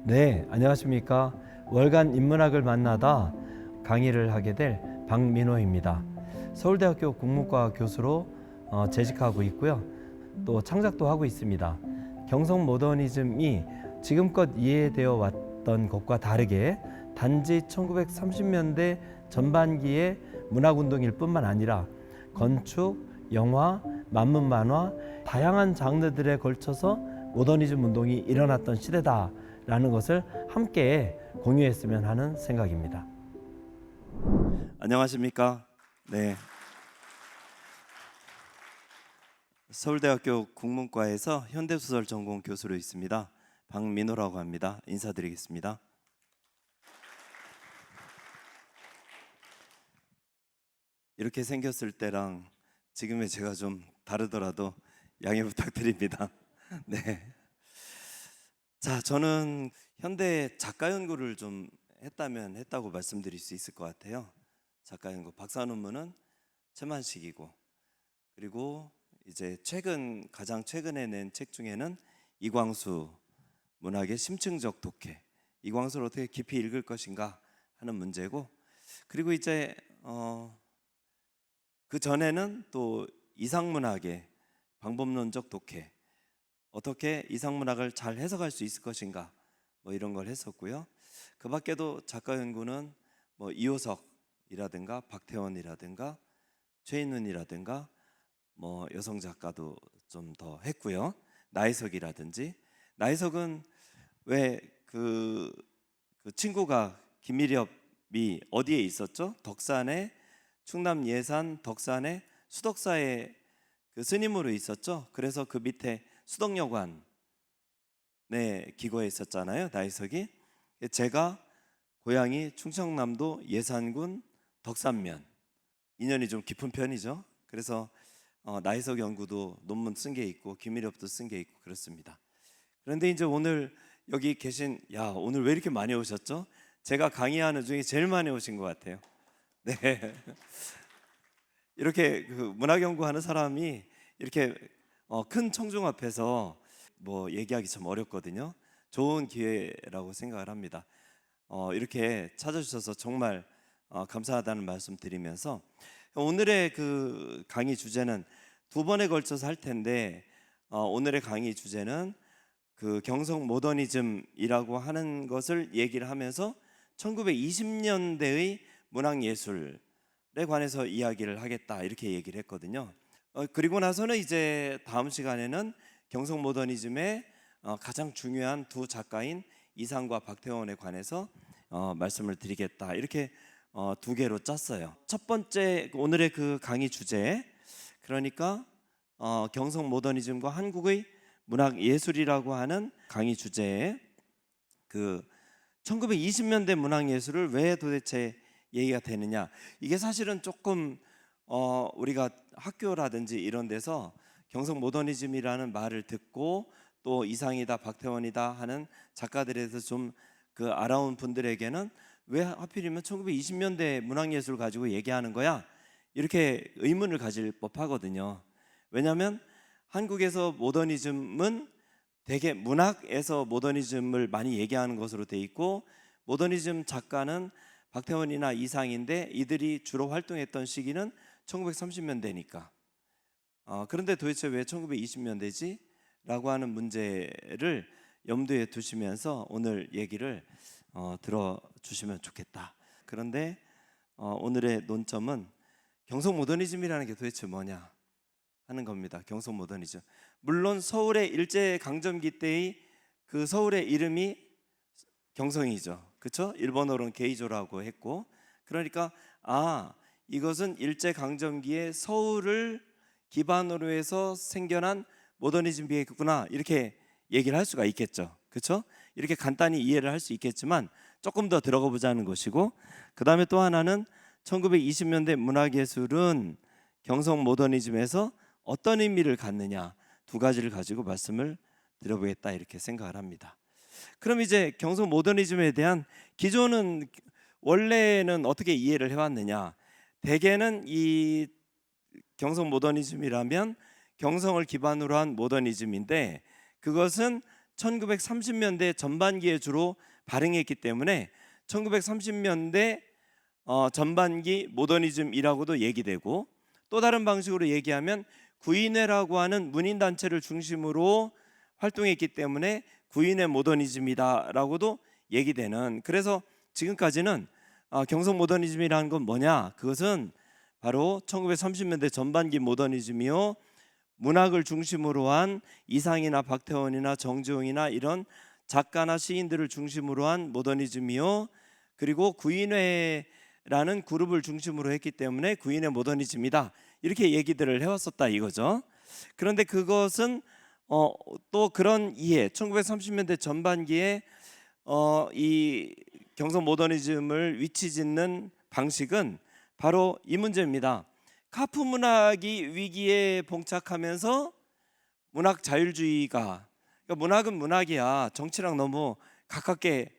네, 안녕하십니까. 월간 인문학을 만나다 강의를 하게 될 박민호입니다. 서울대학교 국문과 교수로 재직하고 있고요. 또 창작도 하고 있습니다. 경성 모더니즘이 지금껏 이해되어 왔던 것과 다르게 단지 1930년대 전반기의 문학운동일 뿐만 아니라 건축, 영화, 만문 만화 다양한 장르들에 걸쳐서 모더니즘 운동이 일어났던 시대다라는 것을 함께 공유했으면 하는 생각입니다. 안녕하십니까? 네. 서울대학교 국문과에서 현대소설 전공 교수로 있습니다. 박민호라고 합니다. 인사드리겠습니다. 이렇게 생겼을 때랑 지금의 제가 좀 다르더라도 양해 부탁드립니다. 네. 자, 저는 현대 작가 연구를 좀 했다면 했다고 말씀드릴 수 있을 것 같아요. 작가 연구 박사 논문은 최만식이고, 그리고 이제 가장 최근에 낸 책 중에는 이광수 문학의 심층적 독해, 이광수를 어떻게 깊이 읽을 것인가 하는 문제고, 그리고 이제 그 전에는 또 이상문학의 방법론적 독해, 어떻게 이상문학을 잘 해석할 수 있을 것인가, 뭐 이런 걸 했었고요. 그 밖에도 작가 연구는 뭐 이호석이라든가 박태원이라든가 최인훈이라든가 뭐 여성 작가도 좀 더 했고요. 나혜석이라든지, 나혜석은 왜 그 친구가 김미렵이 어디에 있었죠? 덕산에, 충남 예산 덕산에 수덕사에 그 스님으로 있었죠. 그래서 그 밑에 수덕여관에 기거에 있었잖아요, 나혜석이. 제가 고향이 충청남도 예산군 덕산면, 인연이 좀 깊은 편이죠. 그래서 나혜석 연구도 논문 쓴 게 있고 김미렵도 쓴 게 있고 그렇습니다. 그런데 이제 오늘 여기 계신, 오늘 왜 이렇게 많이 오셨죠? 제가 강의하는 중에 제일 많이 오신 것 같아요. 네. 이렇게 그 문학 연구하는 사람이 이렇게 큰 청중 앞에서 뭐 얘기하기 참 어렵거든요. 좋은 기회라고 생각을 합니다. 이렇게 찾아주셔서 정말 감사하다는 말씀 드리면서, 오늘의 그 강의 주제는 두 번에 걸쳐서 할 텐데, 오늘의 강의 주제는 그 경성 모더니즘이라고 하는 것을 얘기를 하면서 1920년대의 문학 예술에 관해서 이야기를 하겠다, 이렇게 얘기를 했거든요. 그리고 나서는 이제 다음 시간에는 경성 모더니즘의 가장 중요한 두 작가인 이상과 박태원에 관해서 말씀을 드리겠다, 이렇게 두 개로 짰어요. 첫 번째, 오늘의 그 강의 주제, 그러니까 경성 모더니즘과 한국의 문학 예술이라고 하는 강의 주제에 그 1920년대 문학 예술을 왜 도대체 얘기가 되느냐, 이게 사실은 조금 우리가 학교라든지 이런 데서 경성 모더니즘이라는 말을 듣고 또 이상이다 박태원이다 하는 작가들에서 좀 그 알아온 분들에게는 왜 하필이면 1920년대 문학예술 가지고 얘기하는 거야, 이렇게 의문을 가질 법하거든요. 왜냐하면 한국에서 모더니즘은 대개 문학에서 모더니즘을 많이 얘기하는 것으로 돼 있고, 모더니즘 작가는 박태원이나 이상인데 이들이 주로 활동했던 시기는 1930년대니까. 그런데 도대체 왜 1920년대지? 라고 하는 문제를 염두에 두시면서 오늘 얘기를 들어주시면 좋겠다. 그런데 오늘의 논점은 경성 모더니즘이라는 게 도대체 뭐냐 하는 겁니다. 경성 모더니즘, 물론 서울의 일제강점기 때의 그 서울의 이름이 경성이죠, 그렇죠? 일본어로는 게이조라고 했고, 그러니까 이것은 일제강점기에 서울을 기반으로 해서 생겨난 모더니즘 비행이구나, 이렇게 얘기를 할 수가 있겠죠, 그렇죠? 이렇게 간단히 이해를 할 수 있겠지만 조금 더 들어가 보자는 것이고, 그 다음에 또 하나는 1920년대 문학예술은 경성 모더니즘에서 어떤 의미를 갖느냐, 두 가지를 가지고 말씀을 드려보겠다, 이렇게 생각을 합니다. 그럼 이제 경성 모더니즘에 대한 기존은 원래는 어떻게 이해를 해왔느냐, 대개는 이 경성 모더니즘이라면 경성을 기반으로 한 모더니즘인데, 그것은 1930년대 전반기에 주로 발행했기 때문에 1930년대 전반기 모더니즘이라고도 얘기되고, 또 다른 방식으로 얘기하면 구인회라고 하는 문인단체를 중심으로 활동했기 때문에 구인회 모더니즘이다라고도 얘기되는, 그래서 지금까지는 경성 모더니즘이라는 건 뭐냐, 그것은 바로 1930년대 전반기 모더니즘이요, 문학을 중심으로 한 이상이나 박태원이나 정지용이나 이런 작가나 시인들을 중심으로 한 모더니즘이요, 그리고 구인회라는 그룹을 중심으로 했기 때문에 구인회 모더니즘이다, 이렇게 얘기들을 해왔었다 이거죠. 그런데 그것은 또 그런 이해, 1930년대 전반기에 이 경성 모더니즘을 위치짓는 방식은 바로 이 문제입니다. 카프 문학이 위기에 봉착하면서 문학 자율주의가, 그러니까 문학은 문학이야, 정치랑 너무 가깝게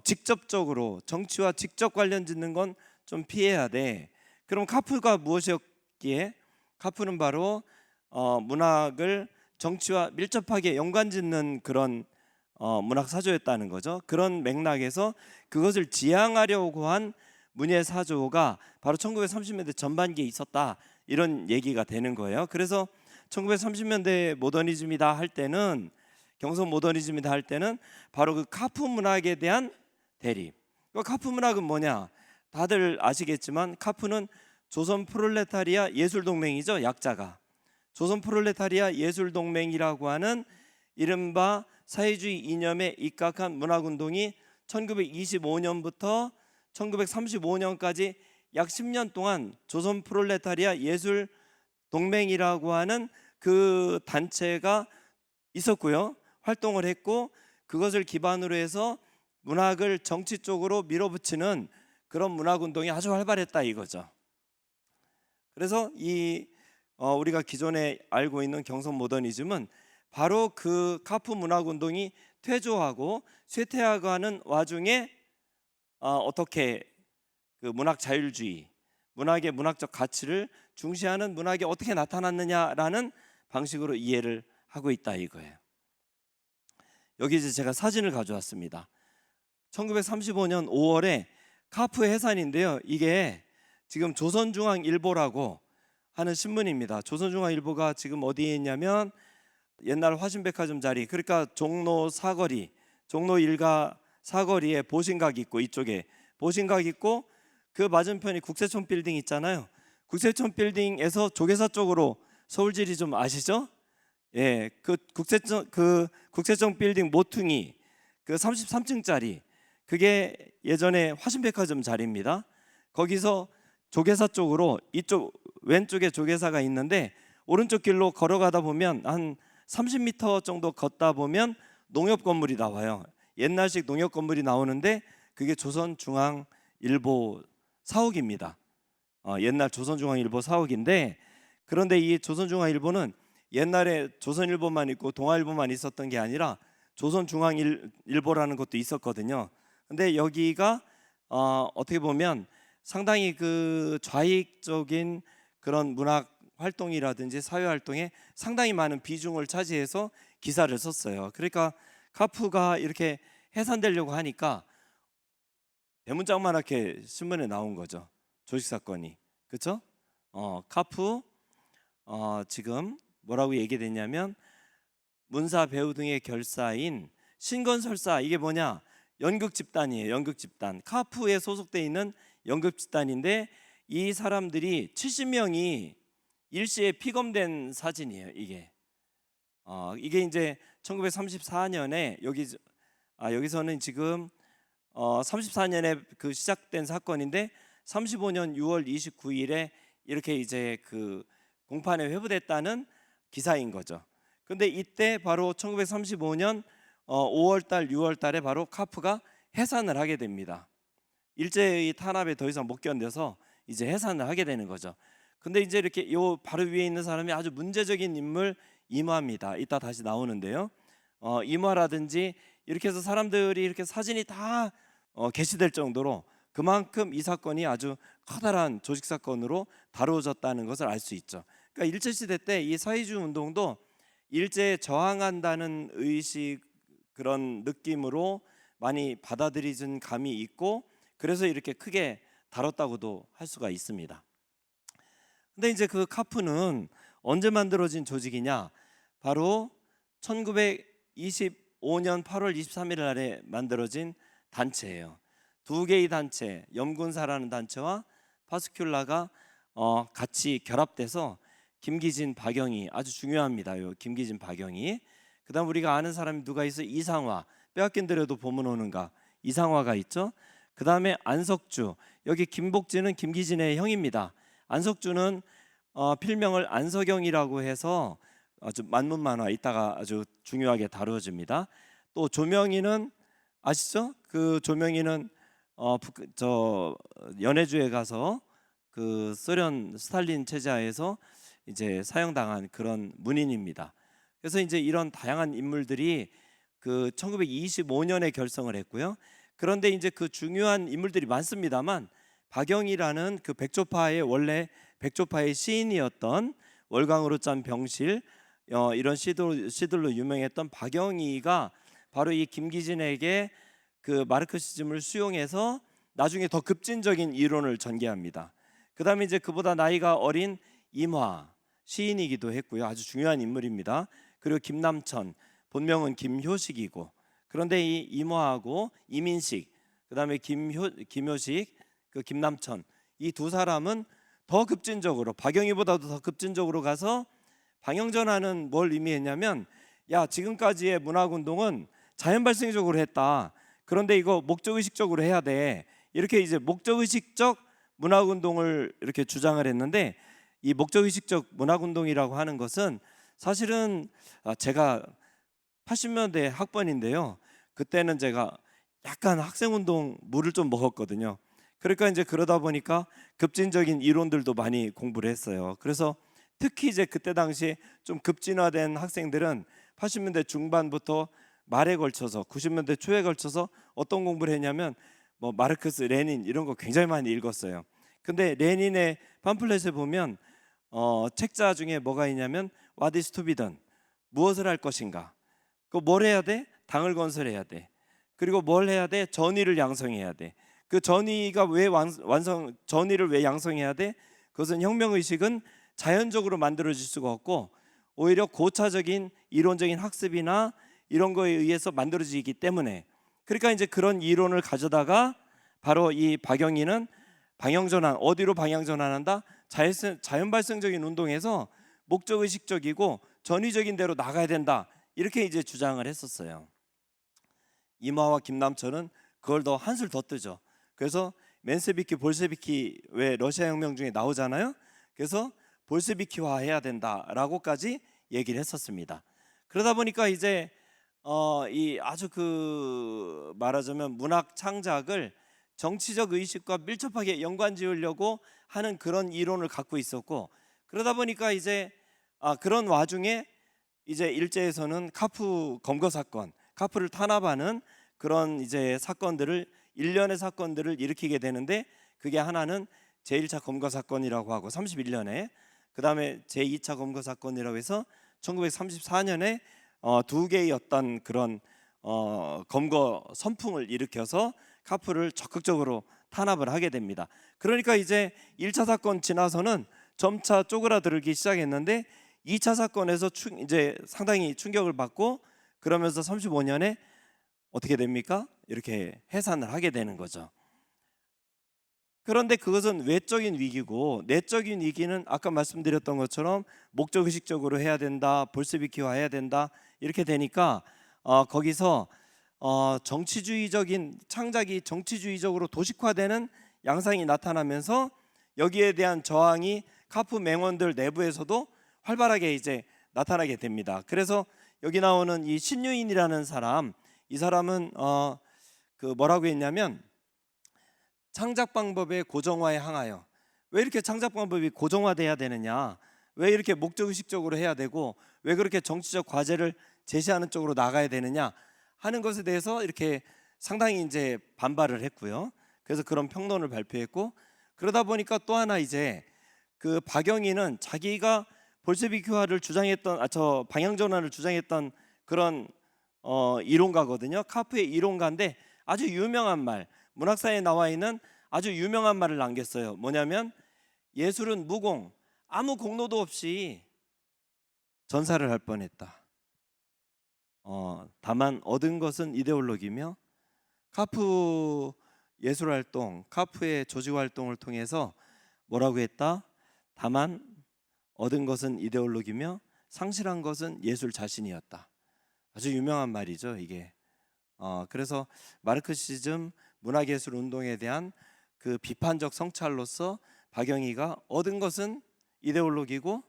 직접적으로 정치와 직접 관련 짓는 건 좀 피해야 돼. 그럼 카프가 무엇이었기에? 카프는 바로 문학을 정치와 밀접하게 연관짓는 그런 문학 사조였다는 거죠. 그런 맥락에서 그것을 지향하려고 한 문예 사조가 바로 1930년대 전반기에 있었다, 이런 얘기가 되는 거예요. 그래서 1930년대 모더니즘이다 할 때는, 경성 모더니즘이다 할 때는 바로 그 카프 문학에 대한 대립. 카프 문학은 뭐냐? 다들 아시겠지만 카프는 조선 프롤레타리아 예술동맹이죠, 약자가. 조선 프롤레타리아 예술동맹이라고 하는 이른바 사회주의 이념에 입각한 문학운동이 1925년부터 1935년까지 약 10년 동안 조선 프롤레타리아 예술 동맹이라고 하는 그 단체가 있었고요, 활동을 했고, 그것을 기반으로 해서 문학을 정치 쪽으로 밀어붙이는 그런 문학운동이 아주 활발했다 이거죠. 그래서 우리가 기존에 알고 있는 경성 모더니즘은 바로 그 카프 문학운동이 퇴조하고 쇠퇴하고하는 와중에 어떻게 그 문학 자율주의, 문학의 문학적 가치를 중시하는 문학이 어떻게 나타났느냐라는 방식으로 이해를 하고 있다 이거예요. 여기 이제 제가 사진을 가져왔습니다. 1935년 5월에 카프 해산인데요, 이게 지금 조선중앙일보라고 하는 신문입니다. 조선중앙일보가 지금 어디에 있냐면 옛날 화신백화점 자리, 그러니까 종로 사거리, 종로 일가 사거리에 보신각 있고, 이쪽에 보신각 있고, 그 맞은편이 국세청 빌딩 있잖아요. 국세청 빌딩에서 조계사 쪽으로 서울지리 좀 아시죠? 예, 그 국세청 빌딩 모퉁이 그 33층짜리, 그게 예전에 화신백화점 자리입니다. 거기서 조계사 쪽으로, 이쪽 왼쪽에 조계사가 있는데 오른쪽 길로 걸어가다 보면 한 30m 정도 걷다 보면 농협 건물이 나와요. 옛날식 농협 건물이 나오는데 그게 조선중앙일보 사옥입니다. 옛날 조선중앙일보 사옥인데, 그런데 이 조선중앙일보는 옛날에 조선일보만 있고 동아일보만 있었던 게 아니라 조선중앙일보라는 것도 있었거든요. 근데 여기가 어떻게 보면 상당히 그 좌익적인 그런 문학 활동이라든지 사회 활동에 상당히 많은 비중을 차지해서 기사를 썼어요. 그러니까 카프가 이렇게 해산되려고 하니까 대문짝만하게 신문에 나온 거죠, 조직 사건이. 그렇죠? 카프 지금 뭐라고 얘기됐냐면 문사 배우 등의 결사인 신건설사, 이게 뭐냐? 연극 집단이에요. 연극 집단. 카프에 소속돼 있는 연극 집단인데 이 사람들이 70명이 일시에 피검된 사진이에요. 이게 이제 1934년에 여기서는 지금 34년에 그 시작된 사건인데 35년 6월 29일에 이렇게 이제 그 공판에 회부됐다는 기사인 거죠. 근데 이때 바로 1935년 5월달 6월달에 바로 카프가 해산을 하게 됩니다. 일제의 탄압에 더 이상 못 견뎌서 이제 해산을 하게 되는 거죠. 근데 이제 이렇게 요 바로 위에 있는 사람이 아주 문제적인 인물 이마입니다. 이따 다시 나오는데요. 이마라든지 이렇게 해서 사람들이 이렇게 사진이 다 게시될 정도로 그만큼 이 사건이 아주 커다란 조직 사건으로 다루어졌다는 것을 알 수 있죠. 그러니까 일제 시대 때 이 사회주의 운동도 일제에 저항한다는 의식 그런 느낌으로 많이 받아들여진 감이 있고, 그래서 이렇게 크게 다뤘다고도 할 수가 있습니다. 근데 이제 그 카프는 언제 만들어진 조직이냐? 바로 1925년 8월 23일 날에 만들어진 단체예요. 두 개의 단체, 염군사라는 단체와 파스큘라가 같이 결합돼서 김기진, 박영희, 아주 중요합니다. 요 김기진, 박영희. 그다음 우리가 아는 사람이 누가 있어? 이상화. 빼앗긴 데려도 보면 오는가? 이상화가 있죠. 그다음에 안석주. 여기 김복진은 김기진의 형입니다. 안석주는 필명을 안석영이라고 해서 아주 만문 만화 이따가 아주 중요하게 다루어집니다. 또 조명희는 아시죠? 그 조명희는 저 연해주에 가서 그 소련 스탈린 체제하에서 이제 사형당한 그런 문인입니다. 그래서 이제 이런 다양한 인물들이 그 1925년에 결성을 했고요. 그런데 이제 그 중요한 인물들이 많습니다만 박영희라는 그 백조파의 원래 백조파의 시인이었던 월광으로 짠 병실 이런 시들로 유명했던 박영희가 바로 이 김기진에게 그 마르크시즘을 수용해서 나중에 더 급진적인 이론을 전개합니다. 그다음에 이제 그보다 나이가 어린 임화 시인이기도 했고요. 아주 중요한 인물입니다. 그리고 김남천 본명은 김효식이고, 그런데 이 임화하고 이민식 그다음에 김효식 그 김남천 이 두 사람은 더 급진적으로 박영희보다도 더 급진적으로 가서 방영전환은 뭘 의미했냐면, 야 지금까지의 문학운동은 자연 발생적으로 했다. 그런데 이거 목적의식적으로 해야 돼. 이렇게 이제 목적의식적 문학운동을 이렇게 주장을 했는데, 이 목적의식적 문학운동이라고 하는 것은 사실은 제가 80년대 학번인데요. 그때는 제가 약간 학생운동 물을 좀 먹었거든요. 그러니까 이제 그러다 보니까 급진적인 이론들도 많이 공부를 했어요. 그래서 특히 이제 그때 당시에 좀 급진화된 학생들은 80년대 중반부터 말에 걸쳐서 90년대 초에 걸쳐서 어떤 공부를 했냐면 뭐 마르크스, 레닌 이런 거 굉장히 많이 읽었어요. 근데 레닌의 팜플렛에 보면 책자 중에 뭐가 있냐면 What is to be done? 무엇을 할 것인가? 뭘 해야 돼? 당을 건설해야 돼. 그리고 뭘 해야 돼? 전의를 양성해야 돼. 그 전의가 왜 전의를 왜 양성해야 돼? 그것은 혁명의식은 자연적으로 만들어질 수가 없고 오히려 고차적인 이론적인 학습이나 이런 거에 의해서 만들어지기 때문에, 그러니까 이제 그런 이론을 가져다가 바로 이 박영희는 방향전환, 어디로 방향전환한다? 자연 발생적인 운동에서 목적의식적이고 전위적인 대로 나가야 된다. 이렇게 이제 주장을 했었어요. 이마와 김남천은 그걸 더 한술 더 뜨죠. 그래서 맨세비키, 볼세비키 왜 러시아 혁명 중에 나오잖아요. 그래서 볼세비키화 해야 된다라고까지 얘기를 했었습니다. 그러다 보니까 이제 이 아주 그 말하자면 문학 창작을 정치적 의식과 밀접하게 연관지으려고 하는 그런 이론을 갖고 있었고, 그러다 보니까 이제 그런 와중에 이제 일제에서는 카프 검거 사건, 카프를 탄압하는 그런 이제 사건들을 일련의 사건들을 일으키게 되는데, 그게 하나는 제1차 검거 사건이라고 하고 31년에, 그다음에 제2차 검거 사건이라고 해서 1934년에 두 개의 어떤 그런 검거 선풍을 일으켜서 카프를 적극적으로 탄압을 하게 됩니다. 그러니까 이제 1차 사건 지나서는 점차 쪼그라들기 시작했는데 2차 사건에서 이제 상당히 충격을 받고, 그러면서 35년에 어떻게 됩니까? 이렇게 해산을 하게 되는 거죠. 그런데 그것은 외적인 위기고, 내적인 위기는 아까 말씀드렸던 것처럼 목적의식적으로 해야 된다, 볼세비키화 해야 된다 이렇게 되니까 거기서 정치주의적인 창작이 정치주의적으로 도식화되는 양상이 나타나면서 여기에 대한 저항이 카프 맹원들 내부에서도 활발하게 이제 나타나게 됩니다. 그래서 여기 나오는 이 신유인이라는 사람, 이 사람은 그 뭐라고 했냐면 창작 방법의 고정화에 항하여, 왜 이렇게 창작 방법이 고정화돼야 되느냐, 왜 이렇게 목적의식적으로 해야 되고 왜 그렇게 정치적 과제를 제시하는 쪽으로 나가야 되느냐 하는 것에 대해서 이렇게 상당히 이제 반발을 했고요. 그래서 그런 평론을 발표했고, 그러다 보니까 또 하나 이제 그 박영희는 자기가 볼세비키화를 주장했던 저 방향전환을 주장했던 그런 이론가거든요. 카프의 이론가인데 아주 유명한 말, 문학사에 나와 있는 아주 유명한 말을 남겼어요. 뭐냐면 예술은 무공, 아무 공로도 없이 전사를 할 뻔했다. 다만 얻은 것은 이데올로기며 카프 예술활동, 카프의 조직활동을 통해서 뭐라고 했다? 다만 얻은 것은 이데올로기며 상실한 것은 예술 자신이었다. 아주 유명한 말이죠, 이게. 그래서 마르크시즘 문화예술 운동에 대한 그 비판적 성찰로서 박영희가 얻은 것은 이데올로기고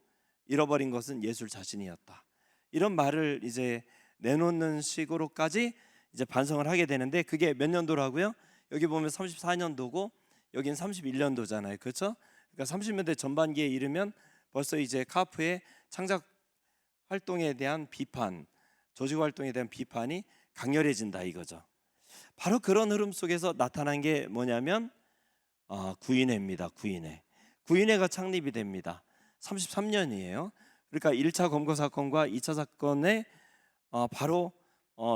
잃어버린 것은 예술 자신이었다. 이런 말을 이제 내놓는 식으로까지 이제 반성을 하게 되는데, 그게 몇 년도라고요? 여기 보면 34년도고 여긴 31년도잖아요. 그렇죠? 그러니까 30년대 전반기에 이르면 벌써 이제 카프의 창작 활동에 대한 비판, 조직 활동에 대한 비판이 강렬해진다 이거죠. 바로 그런 흐름 속에서 나타난 게 뭐냐면 구인회입니다. 구인회가 창립이 됩니다. 33년이에요. 그러니까 1차 검거 사건과 2차 사건의 바로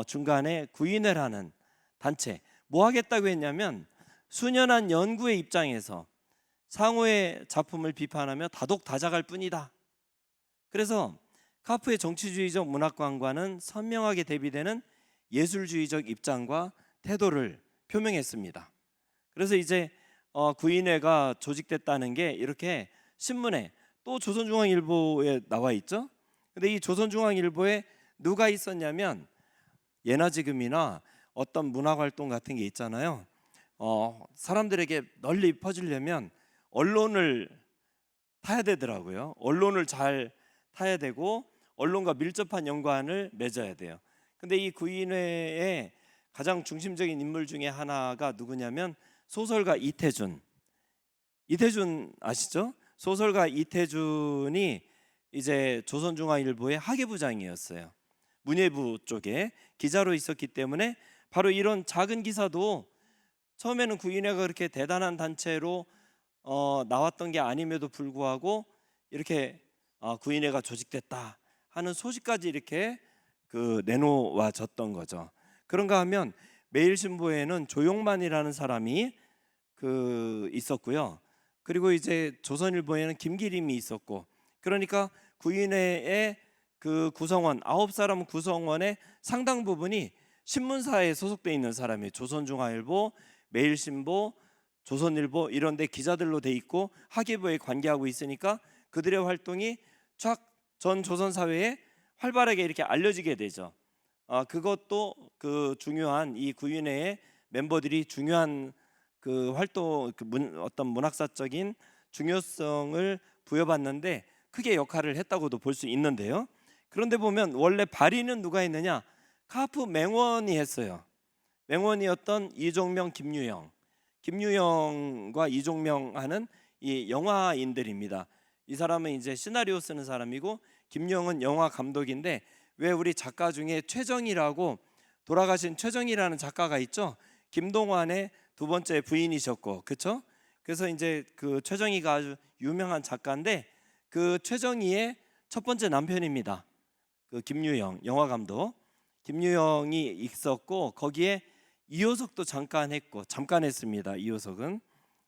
중간에 구인회라는 단체, 뭐 하겠다고 했냐면 수년한 연구의 입장에서 상호의 작품을 비판하며 다독다작할 뿐이다. 그래서 카프의 정치주의적 문학관과는 선명하게 대비되는 예술주의적 입장과 태도를 표명했습니다. 그래서 이제 구인회가 조직됐다는 게 이렇게 신문에, 또 조선중앙일보에 나와 있죠. 근데 이 조선중앙일보에 누가 있었냐면 예나지금이나 어떤 문화활동 같은 게 있잖아요. 사람들에게 널리 퍼지려면 언론을 타야 되더라고요. 언론을 잘 타야 되고 언론과 밀접한 연관을 맺어야 돼요. 근데 이 구인회의 가장 중심적인 인물 중에 하나가 누구냐면 소설가 이태준 아시죠? 소설가 이태준이 이제 조선중앙일보의 학예부장이었어요. 문예부 쪽에 기자로 있었기 때문에 바로 이런 작은 기사도 처음에는 구인회가 그렇게 대단한 단체로 나왔던 게 아님에도 불구하고 이렇게 구인회가 조직됐다 하는 소식까지 이렇게 내놓아졌던 거죠. 그런가 하면 매일신보에는 조용만이라는 사람이 있었고요. 그리고 이제 조선일보에는 김기림이 있었고, 그러니까 구인회의 그 구성원 9사람 구성원의 상당 부분이 신문사에 소속돼 있는 사람이에요. 조선중앙일보, 매일신보, 조선일보 이런 데 기자들로 돼 있고 학예부에 관계하고 있으니까 그들의 활동이 쫙 전 조선 사회에 활발하게 이렇게 알려지게 되죠. 그것도 그 중요한 이 구인회의 멤버들이 중요한 그 활동, 어떤 문학사적인 중요성을 부여받는데 크게 역할을 했다고도 볼 수 있는데요. 그런데 보면 원래 발의는 누가 했느냐? 카프 맹원이 했어요. 맹원이었던 이종명, 김유영과 이종명 하는 이 영화인들입니다. 이 사람은 이제 시나리오 쓰는 사람이고 김유영은 영화 감독인데, 왜 우리 작가 중에 최정희라고 돌아가신 최정희라는 작가가 있죠? 김동완의 두 번째 부인이셨고, 그렇죠? 그래서 이제 그 최정희가 아주 유명한 작가인데 그 최정희의 첫 번째 남편입니다. 그 김유영 영화 감독 김유영이 있었고, 거기에 이효석도 잠깐 했습니다. 이효석은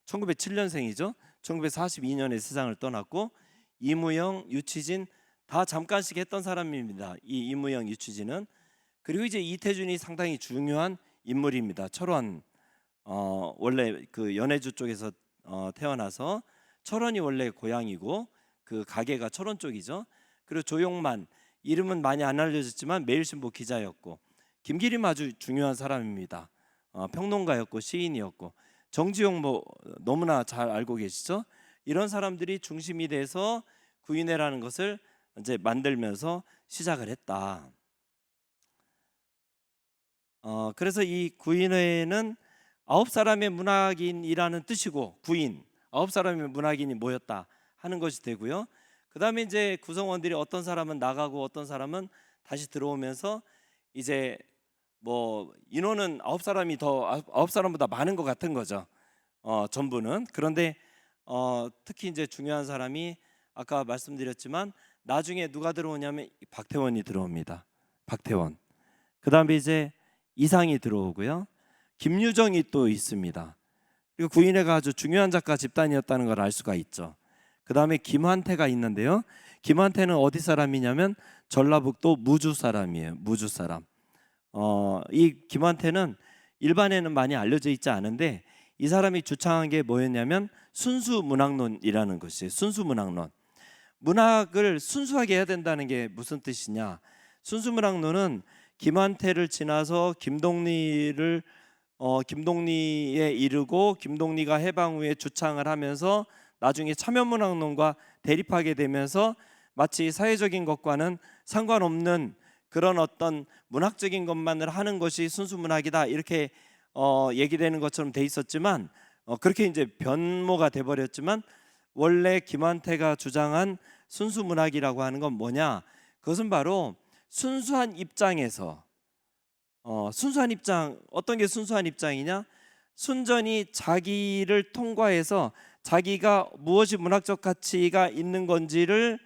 1907년생이죠. 1942년에 세상을 떠났고, 이무영, 유치진 다 잠깐씩 했던 사람입니다. 이 이무영, 유치진은. 그리고 이제 이태준이 상당히 중요한 인물입니다. 철원 원래 그 연해주 쪽에서 태어나서 철원이 원래 고향이고 그 가게가 철원 쪽이죠. 그리고 조용만, 이름은 많이 안 알려졌지만 매일신보 기자였고, 김기림 아주 중요한 사람입니다. 평론가였고 시인이었고, 정지용 뭐 너무나 잘 알고 계시죠. 이런 사람들이 중심이 돼서 구인회라는 것을 이제 만들면서 시작을 했다. 그래서 이 구인회는 9사람의 문학인이라는 뜻이고, 구인 9사람의 문학인이 모였다 하는 것이 되고요. 그 다음에 이제 구성원들이 어떤 사람은 나가고 어떤 사람은 다시 들어오면서 이제 뭐 인원은 9사람보다 많은 것 같은 거죠. 전부는. 그런데 특히 이제 중요한 사람이 아까 말씀드렸지만 나중에 누가 들어오냐면 박태원이 들어옵니다. 박태원. 그다음에 이제 이상이 들어오고요. 김유정이 또 있습니다. 그리고 구인회가 아주 중요한 작가 집단이었다는 걸 알 수가 있죠. 그다음에 김환태가 있는데요. 김환태는 어디 사람이냐면 전라북도 무주 사람이에요. 무주 사람. 이 김환태는 일반에는 많이 알려져 있지 않은데 이 사람이 주창한 게 뭐였냐면 순수 문학론이라는 것이에요. 순수 문학론. 문학을 순수하게 해야 된다는 게 무슨 뜻이냐? 순수 문학론은 김환태를 지나서 김동리에 이르고 김동리가 해방 후에 주창을 하면서 나중에 참여문학론과 대립하게 되면서 마치 사회적인 것과는 상관없는 그런 어떤 문학적인 것만을 하는 것이 순수문학이다 이렇게 얘기되는 것처럼 돼 있었지만 그렇게 이제 변모가 돼버렸지만 원래 김환태가 주장한 순수문학이라고 하는 건 뭐냐? 그것은 바로 순수한 입장에서 순수한 입장, 어떤 게 순수한 입장이냐? 순전히 자기를 통과해서 자기가 무엇이 문학적 가치가 있는 건지를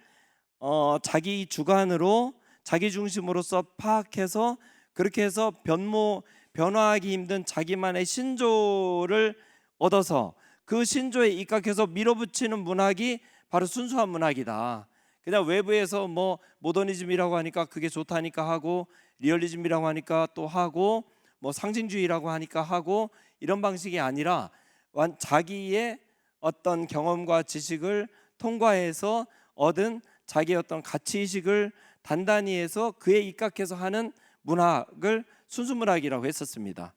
자기 주관으로 자기 중심으로서 파악해서 그렇게 해서 변화하기 힘든 자기만의 신조를 얻어서 그 신조에 입각해서 밀어붙이는 문학이 바로 순수한 문학이다. 그냥 외부에서 뭐 모더니즘이라고 하니까 그게 좋다니까 하고 리얼리즘이라고 하니까 또 하고 뭐 상징주의라고 하니까 하고 이런 방식이 아니라 자기의 어떤 경험과 지식을 통과해서 얻은 자기의 어떤 가치의식을 단단히 해서 그에 입각해서 하는 문학을 순수문학이라고 했었습니다.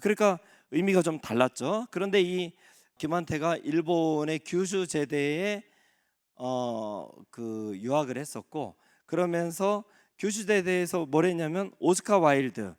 그러니까 의미가 좀 달랐죠. 그런데 이 김환태가 일본의 규슈 제대에 그 유학을 했었고 그러면서 규슈 제대에서 뭘 했냐면 오스카 와일드,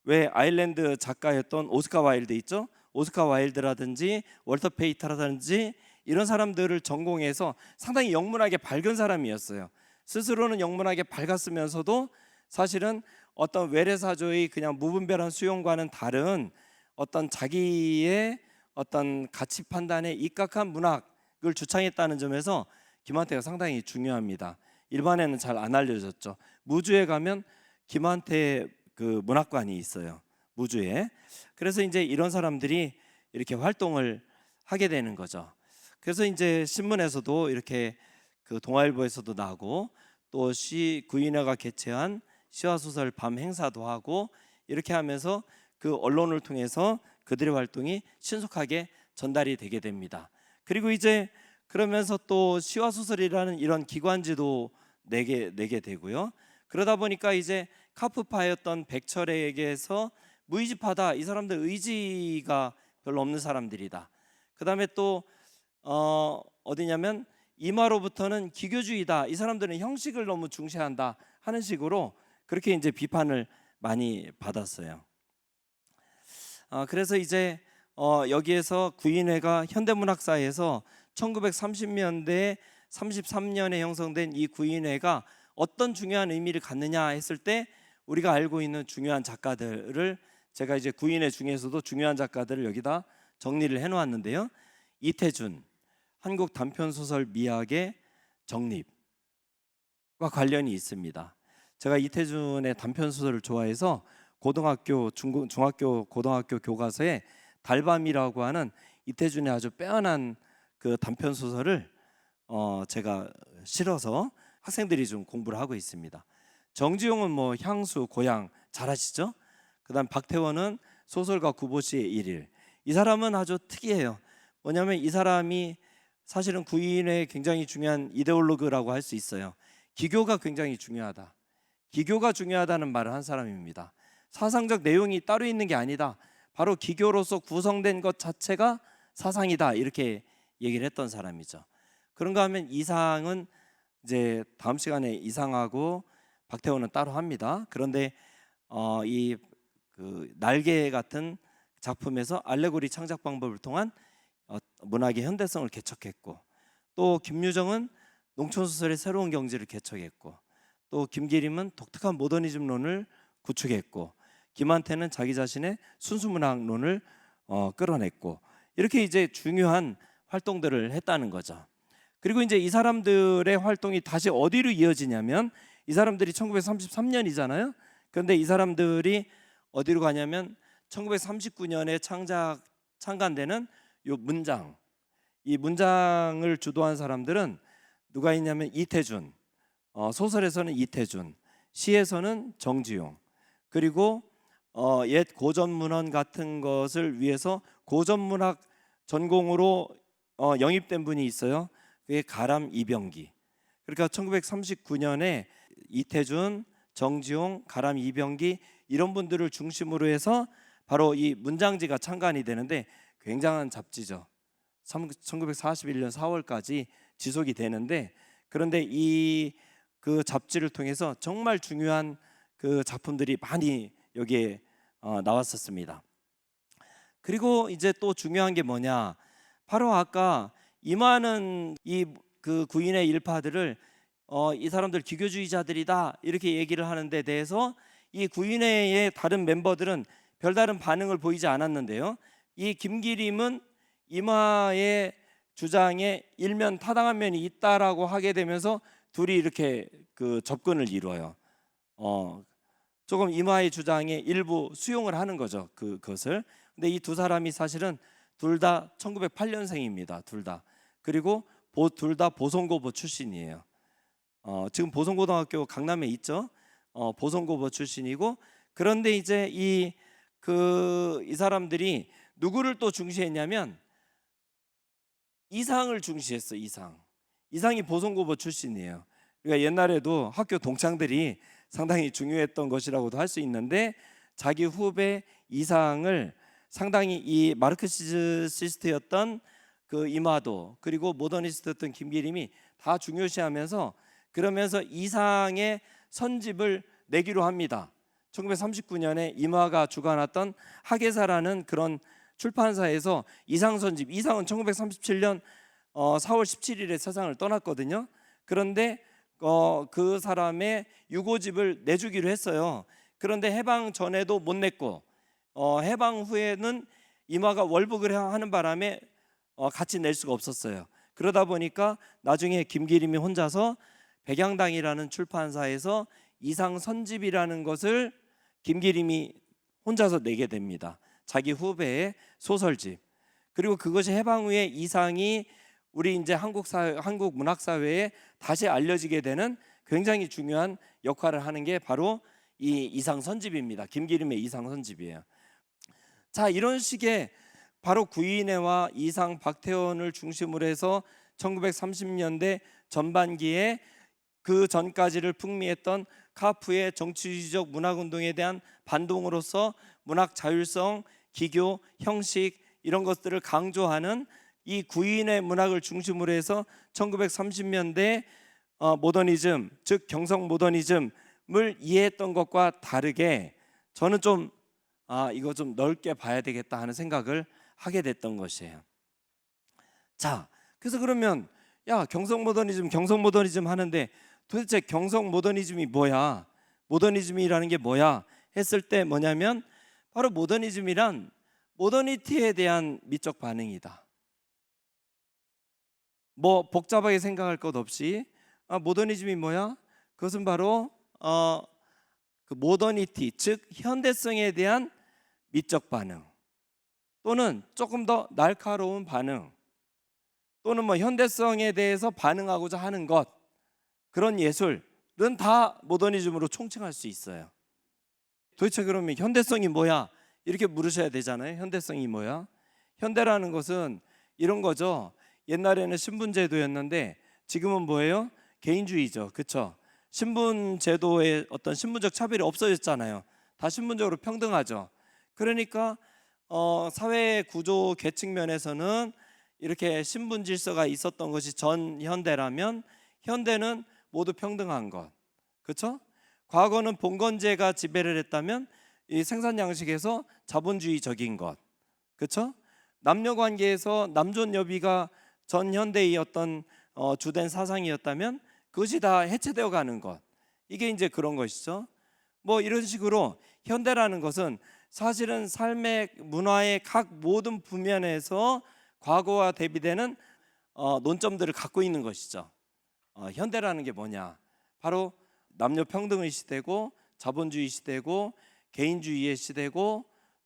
왜 아일랜드 작가였던 오스카 와일드 있죠? 오스카 와일드라든지 월터 페이터라든지 이런 사람들을 전공해서 상당히 영문학에 밝은 사람이었어요. 스스로는 영문학에 밝았으면서도 사실은 어떤 외래사조의 그냥 무분별한 수용과는 다른 어떤 자기의 어떤 가치 판단에 입각한 문학을 주창했다는 점에서 김환태가 상당히 중요합니다. 일반에는 잘 안 알려졌죠. 무주에 가면 김환태 그 문학관이 있어요. 무주에. 그래서 이제 이런 사람들이 이렇게 활동을 하게 되는 거죠. 그래서 이제 신문에서도 이렇게 그 동아일보에서도 나고 또 구인회가 개최한 시와 소설 밤 행사도 하고 이렇게 하면서 그 언론을 통해서 그들의 활동이 신속하게 전달이 되게 됩니다. 그리고 이제 그러면서 또 시와 소설이라는 이런 기관지도 내게 되고요. 그러다 보니까 이제 카프파였던 백철에게서 무의집하다, 이 사람들 의지가 별로 없는 사람들이다. 그 다음에 또 어디냐면 이마로부터는 기교주의다, 이 사람들은 형식을 너무 중시한다 하는 식으로 그렇게 이제 비판을 많이 받았어요. 그래서 이제 여기에서 구인회가 현대문학사에서 1930년대 33년에 형성된 이 구인회가 어떤 중요한 의미를 갖느냐 했을 때 우리가 알고 있는 중요한 작가들을 제가 이제 구인회 중에서도 중요한 작가들을 여기다 정리를 해놓았는데요. 이태준, 한국 단편소설 미학의 정립과 관련이 있습니다. 제가 이태준의 단편소설을 좋아해서 고등학교, 중학교, 고등학교 교과서에 달밤이라고 하는 이태준의 아주 빼어난 그 단편소설을 제가 실어서 학생들이 좀 공부를 하고 있습니다. 정지용은 뭐 향수, 고향 잘 아시죠? 그다음 박태원은 소설가 구보시의 일일. 이 사람은 아주 특이해요. 뭐냐면 이 사람이 사실은 구인의 굉장히 중요한 이데올로그라고 할 수 있어요. 기교가 굉장히 중요하다. 기교가 중요하다는 말을 한 사람입니다. 사상적 내용이 따로 있는 게 아니다. 바로 기교로서 구성된 것 자체가 사상이다. 이렇게 얘기를 했던 사람이죠. 그런가 하면 이상은 이제 다음 시간에 이상하고 박태원은 따로 합니다. 그런데 이 그 날개 같은 작품에서 알레고리 창작 방법을 통한 문학의 현대성을 개척했고, 또 김유정은 농촌소설의 새로운 경지를 개척했고, 또 김기림은 독특한 모더니즘론을 구축했고, 김한태는 자기 자신의 순수문학론을 끌어냈고, 이렇게 이제 중요한 활동들을 했다는 거죠. 그리고 이제 이 사람들의 활동이 다시 어디로 이어지냐면 이 사람들이 1933년이잖아요. 그런데 이 사람들이 어디로 가냐면 1939년에 창간되는 요 문장, 이 문장을 주도한 사람들은 누가 있냐면 이태준, 소설에서는 이태준, 시에서는 정지용, 그리고 옛 고전문헌 같은 것을 위해서 고전문학 전공으로 영입된 분이 있어요. 그게 가람 이병기. 그러니까 1939년에 이태준, 정지용, 가람 이병기 이런 분들을 중심으로 해서 바로 이 문장지가 창간이 되는데 굉장한 잡지죠. 1941년 4월까지 지속이 되는데, 그런데 이 그 잡지를 통해서 정말 중요한 그 작품들이 많이 여기에 나왔었습니다. 그리고 이제 또 중요한 게 뭐냐? 바로 아까 임하는 이 그 구인의 일파들을 이 사람들 기교주의자들이다 이렇게 얘기를 하는 데 대해서 이 구인회의 다른 멤버들은 별다른 반응을 보이지 않았는데요. 이 김기림은 임하의 주장에 일면 타당한 면이 있다라고 하게 되면서 둘이 이렇게 그 접근을 이루어요. 조금 임하의 주장에 일부 수용을 하는 거죠. 그것을. 근데 이 두 사람이 사실은 둘 다 1908년생입니다. 둘 다. 그리고 둘 다 보성고보 출신이에요. 지금 보성고등학교 강남에 있죠. 보성고보 출신이고, 그런데 이제 이 사람들이 누구를 또 중시했냐면 이상을 중시했어. 이상이 보성고보 출신이에요. 그러니까 옛날에도 학교 동창들이 상당히 중요했던 것이라고도 할 수 있는데, 자기 후배 이상을 상당히 이 마르크시스트였던 그 이마도, 그리고 모더니스트였던 김기림이 다 중요시하면서, 그러면서 이상의 선집을 내기로 합니다. 1939년에 이마가 주관했던 학예사라는 그런 출판사에서 이상은 1937년 4월 17일에 세상을 떠났거든요. 그런데 그 사람의 유고집을 내주기로 했어요. 그런데 해방 전에도 못 냈고, 해방 후에는 이마가 월북을 하는 바람에 같이 낼 수가 없었어요. 그러다 보니까 나중에 김기림이 혼자서 백양당이라는 출판사에서 이상 선집이라는 것을 김기림이 혼자서 내게 됩니다. 자기 후배의 소설집. 그리고 그것이 해방 후에 이상이 우리 이제 한국 문학 사회에 다시 알려지게 되는 굉장히 중요한 역할을 하는 게 바로 이 이상 선집입니다. 김기림의 이상 선집이에요. 자, 이런 식의 바로 구인회와 이상, 박태원을 중심으로 해서 1930년대 전반기에 그 전까지를 풍미했던 카프의 정치주의적 문학운동에 대한 반동으로서 문학 자율성, 기교, 형식 이런 것들을 강조하는 이 구인의 문학을 중심으로 해서 1930년대 모더니즘, 즉 경성 모더니즘을 이해했던 것과 다르게 저는 좀 이거 좀 넓게 봐야 되겠다 하는 생각을 하게 됐던 것이에요. 자, 그래서 그러면 경성 모더니즘 하는데 도대체 경성 모더니즘이 뭐야? 모더니즘이라는 게 뭐야? 했을 때 뭐냐면 바로 모더니즘이란 모더니티에 대한 미적 반응이다. 뭐 복잡하게 생각할 것 없이 모더니즘이 뭐야? 그것은 바로 그 모더니티, 즉 현대성에 대한 미적 반응, 또는 조금 더 날카로운 반응, 또는 뭐 현대성에 대해서 반응하고자 하는 것, 그런 예술은 다 모더니즘으로 총칭할 수 있어요. 도대체 그러면 현대성이 뭐야? 이렇게 물으셔야 되잖아요. 현대성이 뭐야? 현대라는 것은 이런 거죠. 옛날에는 신분제도였는데 지금은 뭐예요? 개인주의죠. 그렇죠? 신분제도의 어떤 신분적 차별이 없어졌잖아요. 다 신분적으로 평등하죠. 그러니까 사회 구조 계층 면에서는 이렇게 신분 질서가 있었던 것이 전 현대라면, 현대는 모두 평등한 것. 그렇죠? 과거는 봉건제가 지배를 했다면 이 생산 양식에서 자본주의적인 것. 그렇죠? 남녀 관계에서 남존 여비가 전 현대의 어떤 주된 사상이었다면 그것이 다 해체되어 가는 것. 이게 이제 그런 것이죠. 뭐 이런 식으로 현대라는 것은 사실은 삶의 문화의 각 모든 부면에서 과거와 대비되는 논점들을 갖고 있는 것이죠. 현대라는 게 뭐냐? 바로 남녀 평등의 시대고 자본주의 시대고 개인주의의 시대고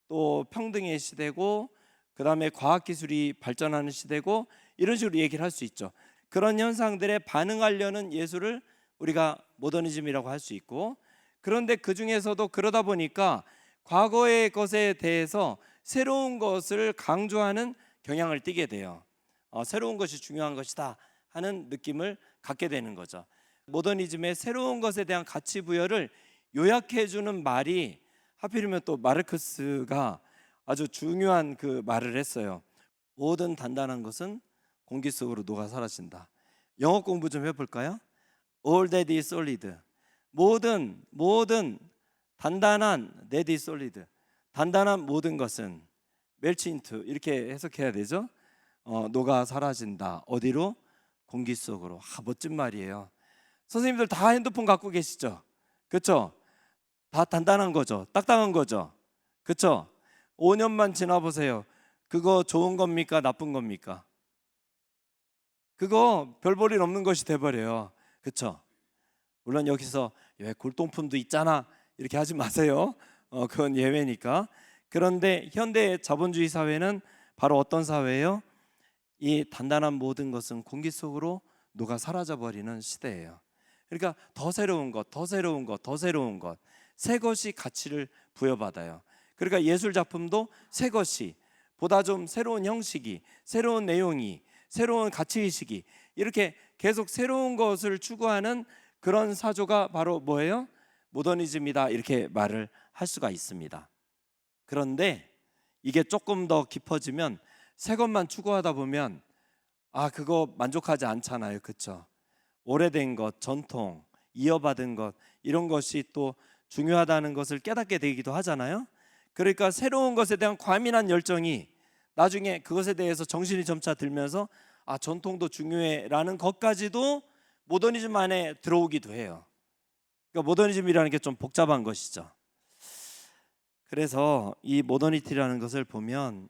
또 평등의 시대고 그다음에 과학기술이 발전하는 시대고 이런 식으로 얘기를 할 수 있죠. 그런 현상들에 반응하려는 예술을 우리가 모더니즘이라고 할 수 있고, 그런데 그 중에서도 그러다 보니까 과거의 것에 대해서 새로운 것을 강조하는 경향을 띠게 돼요. 새로운 것이 중요한 것이다 하는 느낌을 갖게 되는 거죠. 모더니즘의 새로운 것에 대한 가치 부여를 요약해 주는 말이 하필이면 또 마르크스가 아주 중요한 그 말을 했어요. 모든 단단한 것은 공기 속으로 녹아 사라진다. 영어 공부 좀 해볼까요? All that is solid. 모든 단단한 that is solid. 단단한 모든 것은 melts into 이렇게 해석해야 되죠. 녹아 사라진다. 어디로? 공기 속으로. 멋진 말이에요. 선생님들 다 핸드폰 갖고 계시죠? 그렇죠? 다 단단한 거죠. 딱딱한 거죠. 그렇죠? 5년만 지나 보세요. 그거 좋은 겁니까? 나쁜 겁니까? 그거 별 볼 일 없는 것이 돼버려요. 그렇죠? 물론 여기서 왜 골동품도 있잖아 이렇게 하지 마세요. 그건 예외니까. 그런데 현대 자본주의 사회는 바로 어떤 사회예요? 이 단단한 모든 것은 공기 속으로 녹아 사라져 버리는 시대예요. 그러니까 더 새로운 것, 더 새로운 것, 더 새로운 것, 새 것이 가치를 부여받아요. 그러니까 예술 작품도 새 것이, 보다 좀 새로운 형식이, 새로운 내용이, 새로운 가치의식이, 이렇게 계속 새로운 것을 추구하는 그런 사조가 바로 뭐예요? 모더니즘이다, 이렇게 말을 할 수가 있습니다. 그런데 이게 조금 더 깊어지면 새 것만 추구하다 보면 그거 만족하지 않잖아요. 그렇죠? 오래된 것, 전통, 이어받은 것, 이런 것이 또 중요하다는 것을 깨닫게 되기도 하잖아요. 그러니까 새로운 것에 대한 과민한 열정이 나중에 그것에 대해서 정신이 점차 들면서 전통도 중요해라는 것까지도 모더니즘 안에 들어오기도 해요. 그러니까 모더니즘이라는 게 좀 복잡한 것이죠. 그래서 이 모더니티라는 것을 보면